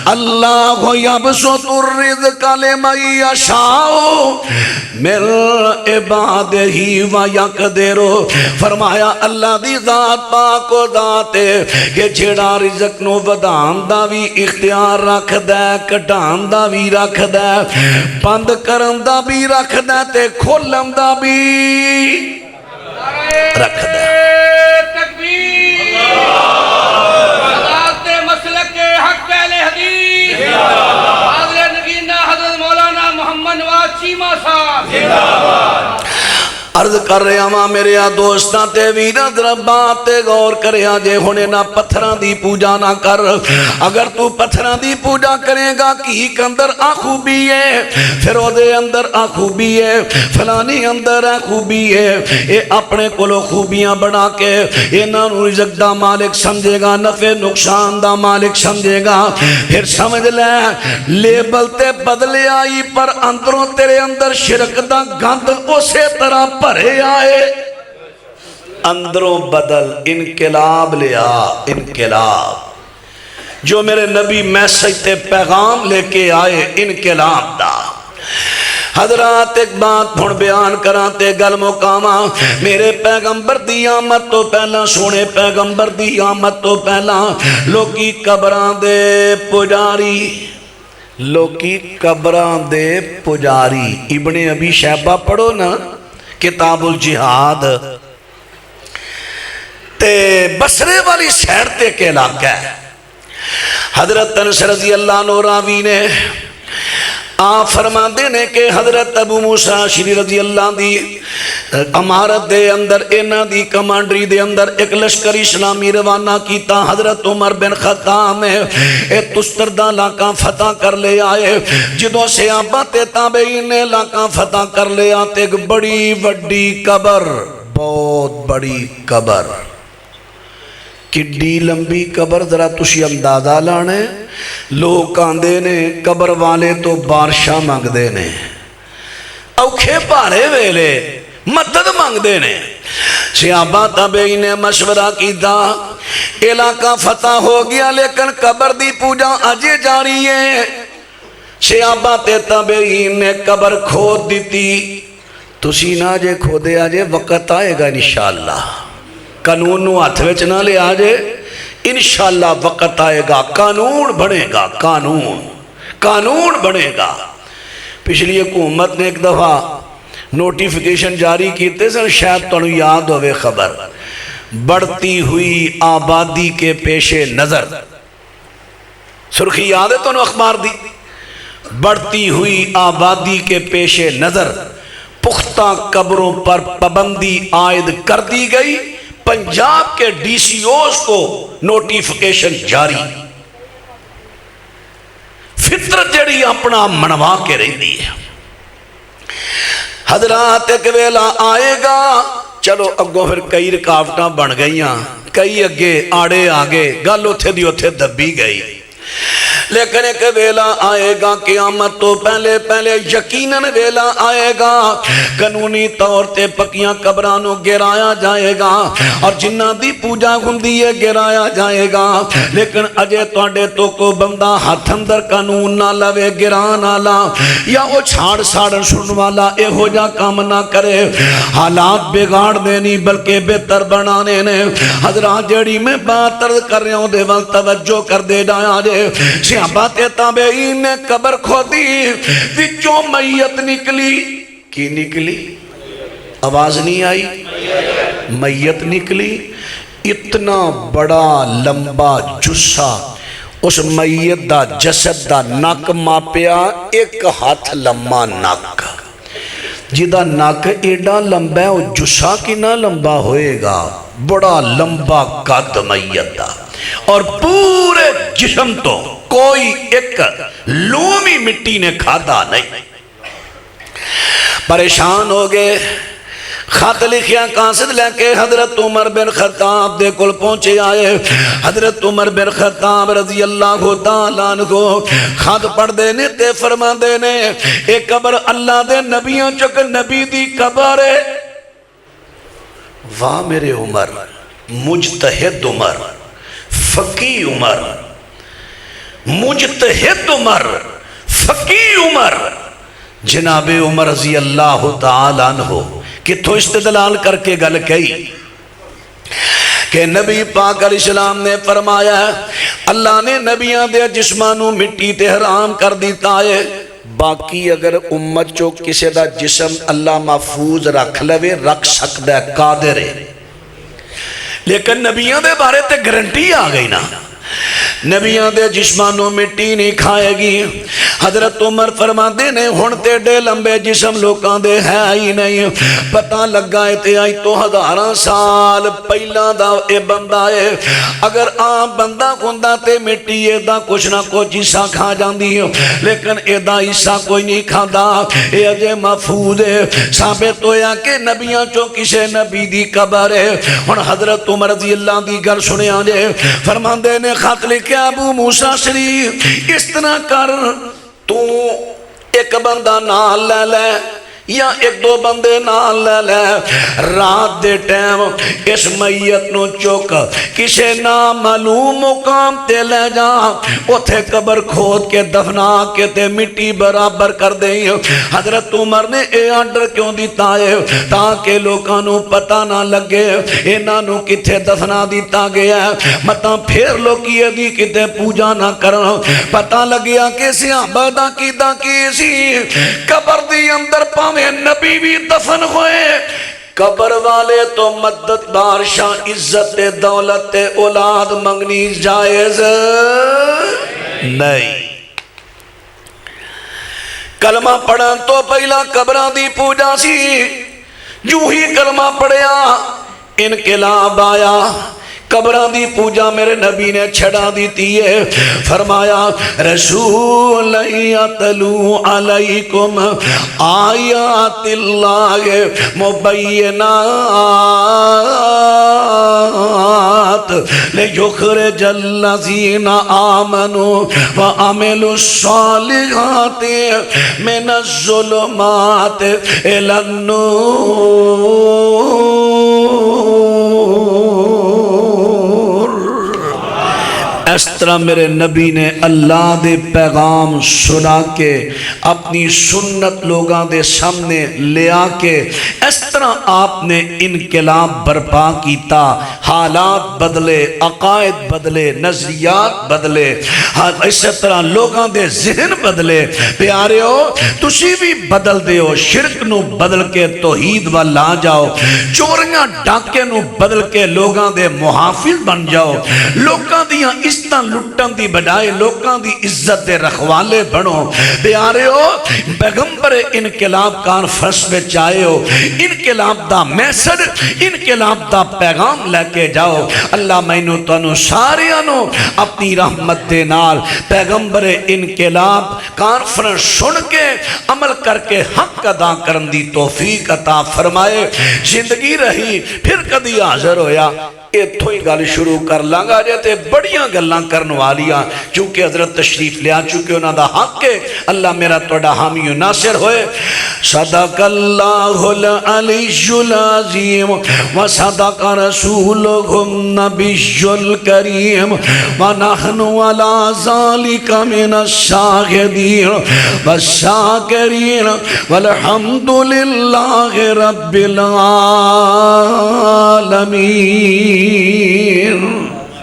اللہ یبسط الرزق لمن یشاء من عبادہ و یقدر فرمایا اللہ دی ذات پاک و ذات ہے کہ جڑا رزق نو ودان دا وی اختیار رکھ دے کٹان دا وی رکھ دے بند کرن دا بھی رکھ دے تے کھولن دا بھی رکھ دے تکبیر حضرات مسلک حق اہل حدیث حاضر نگینہ حضرت مولانا محمد نواز چیمہ صاحب عرض کر رہے ہاں میرے دوستاں تے ویرہ دربات تے غور کریا جے ہونے نہ پتھران دی پوجا نہ کر اگر تو پتھران دی پوجا کرے گا کی اندر خوبی ہے پھر او دے اندر خوبی ہے فلانی اندر خوبی ہے اے اپنے کلو خوبیاں بنا کے اے نانو رزق دا مالک سمجھے گا نفع نقصان دا مالک سمجھے گا پھر سمجھ لے لیبل تے بدلے آئی پر اندروں تیرے اندر شرک دا گند اسے طرح پرے آئے اندروں بدل انقلاب لیا انقلاب جو میرے نبی میسج تے پیغام لے کے آئے انقلاب دا حضرات ایک بات بھون بیان کراتے گل مقامہ میرے پیغمبر دی آمد تو پہلا سونے پیغمبر دی آمد تو پہلا لوکی قبران دے پجاری لوکی قبران دے پجاری ابن ابی شیبہ پڑھو نا کتاب الجہاد تے بصرے والی سیر تے کے علاقہ ہے حضرت انس رضی اللہ عنہ راوی نے آپ فرما دینے کہ حضرت ابو موسیٰ شری رضی اللہ دی امارت دے اندر اینا دی کمانڈری دے اندر ایک لشکر اسلامی روانہ کیتا حضرت عمر بن خطاب نے ایک تستردہ علاقہ فتح کر لے آئے جدوں سے آبات تابعین نے علاقہ فتح کر لے آتے ایک بڑی وڈی قبر بہت بڑی قبر کڈی لمبی قبر ذرا تسی اندازہ لانے لوگ آندے نے قبر والے تو بارشاہ مانگ دے نے اوکھے پارے ویلے مدد مانگ دے نے صحابہ تابعین نے مشورہ کی دا علاقہ فتح ہو گیا لیکن قبر دی پوجا اجے جاری ہے صحابہ تابعین نے قبر کھود دیتی تسی نہ جے کھودے آجے وقت آئے گا انشاءاللہ قانون نو ہاتھ وچ نہ لے آجے انشاءاللہ وقت آئے گا قانون بنے گا قانون بنے گا پچھلی حکومت نے ایک دفعہ نوٹیفیکیشن جاری کیتے سن شاید تو یاد ہوئے خبر بڑھتی ہوئی آبادی کے پیش نظر سرخی یاد ہے تو اخبار دی بڑھتی ہوئی آبادی کے پیش نظر پختہ قبروں پر پابندی عائد کر دی گئی پنجاب کے ڈی سی اوز کو نوٹیفیکیشن جاری فطرت جڑی اپنا منوا کے رہی دی ہے حضرات ایک ویلا آئے گا چلو اگوں پھر کئی رکاوٹاں بن گئیاں کئی اگے آڑے آگے گل اتھے دی اتھے دبی گئی لیکن ایک ویلا آئے گا قیامت تو پہلے پہلے یقیناً ویلا آئے گا قانونی طور تے پکیاں قبرانوں گرایا جائے گا اور جنہ دی پوجا ہندی ہے گرایا جائے گا، لیکن اجے تواڈے تو کو بندہ ہاتھ اندر قانون نہ لوے گران والا یا وہ چھاڑ ساڑ سن والا اے ہو جا کام نہ کرے، حالات بگاڑ دینی بلکہ بہتر بنانے نے۔ حضرات جڑی میں بات عرض کر رہا ہوں دے وقت توجہ کر دے جایا جے، صحابہ تے تابعین نے قبر کھودی، وچوں میت نکلی، کی نکلی؟ آواز نہیں آئی؟ میت نکلی، اتنا بڑا لمبا جسا، اس میت دا جسد دا ناک ماپیا ایک ہاتھ لمبا ناک، جدا ناک ایڈا لمبا ہے وہ جسا کنا لمبا ہوئے گا، بڑا لمبا قد میت دا، اور پورے جسم تو کوئی ایک لومی مٹی نے کھادا نہیں۔ پریشان ہو گئے، خط لکھیا قاصد لے کے حضرت عمر بن خطاب دے کل پہنچے آئے۔ حضرت عمر بن خطاب رضی اللہ تعالیٰ عنہ کو خط پڑھ دینے تے فرما دینے، ایک قبر اللہ دے نبیوں چک نبی دی قبر ہے۔ واہ میرے عمر، مجتہد عمر، فقی عمر، مجتہد عمر، فقی عمر، جناب عمر رضی اللہ تعالیٰ عنہ کتھوں استدلال کر کے گل کہی کہ نبی پاک علیہ السلام نے فرمایا اللہ نے نبیاں دے جسمانوں مٹی تے حرام کر دیتا ہے، باقی اگر امت چو کسی دا جسم اللہ محفوظ رکھ لوے رکھ سکتا ہے، قادر ہے، لیکن نبیاں دے بارے تے گارنٹی آ گئی نا، نبیاں دے جسمانوں مٹی نہیں کھائے گی۔ حضرت عمر فرما دینے ہن تے ڈے لمبے جسم لوکاں دے ہے ہی نہیں، پتہ لگا ہے تے آئی تو ہزاراں سال پہلا دا اے بندہ ہے، اگر عام بندہ کھندا تے مٹی اے دا کچھ نہ کچھ حصہ کھا جاندی ہے، لیکن اے دا حصہ کوئی نہیں کھاندا، اے اجے محفوظ ہے، ثابت ہویا کہ نبیاں چوں کسے نبی دی قبر ہے۔ ہن حضرت عمر رضی اللہ دی گل سنیا جے، فرماندے نے خط لکھیا ابو موسیٰ شریف اس طرح کر، تو ایک بندہ نال لے لے یا ایک دو بندے نال لے لے، رات دے ٹائم اس میت نو چوک کسے نامعلوم مقام تے لے جا، اتھے قبر کھود کے دفنا کے تے مٹی برابر کر دیں۔ حضرت عمر نے اے آرڈر کیوں دیتا ہے تاکہ لوگاں نو پتہ نہ لگے انہاں نو کتھے دفنا دیتا گیا ہے، مطلب پھر لوگ یہ دی کتے پوجا نہ کرن، پتہ لگیا کہ صحابہ دا کیدا کیسی قبر دی اندر پاں میں نبی بھی دفن ہوئے، قبر والے تو مدد بارشاہ عزت دولت اولاد منگنی جائز نہیں۔ کلمہ پڑھن تو پہلا قبران دی پوجا سی، جو ہی کلمہ پڑھیا انقلاب آیا، قبران دی پوجا میرے نبی نے چھڑا دیتی ہے، فرمایا رسول یتلو علیکم آیات اللہ مبینات لیخرج الذین آمنوا وعملوا الصالحات من الظلمات الی النور۔ اس طرح میرے نبی نے اللہ دے پیغام سنا کے اپنی سنت لوگاں دے سامنے لیا کے اس طرح آپ نے انقلاب برپا کیتا، حالات بدلے، عقائد بدلے، نظریات بدلے، اس طرح لوگاں دے ذہن بدلے۔ پیارے ہو تسی بھی بدل دے ہو، شرک نو بدل کے توحید والا جاؤ، چوریاں ڈاکے نو بدل کے لوگاں دے محافظ بن جاؤ، لوگاں دیاں اس طرح لٹن دی بجائے لوگاں دی عزت دے رکھوالے بنو۔ پیارے ہو پیغمبر انقلاب کانفرنس میں چاہے ہو، انقلاب دا میسج، انقلاب دا پیغام لے کے جاؤ۔ اللہ مینوں تانوں ساریاں نو اپنی رحمت دے نال پیغمبر انقلاب کانفرنس سن کے عمل کر کے حق ادا کرن دی توفیق عطا فرمائے۔ زندگی رہی پھر کدی حاضر ہویا اتھوں ہی گل شروع کر لانگا جے تے بڑیاں گلاں گلاں کرن والیاں چونکہ حضرت تشریف لیا چونکہ انہاں دا حق ہے اللہ میرا توڑا حامی و ناصر ہوئے صدق اللہ العلی العظیم و صدق رسولہ النبی الکریم و نحن علی ذالک من الشاہدین والشاکرین والحمد للہ رب العالمین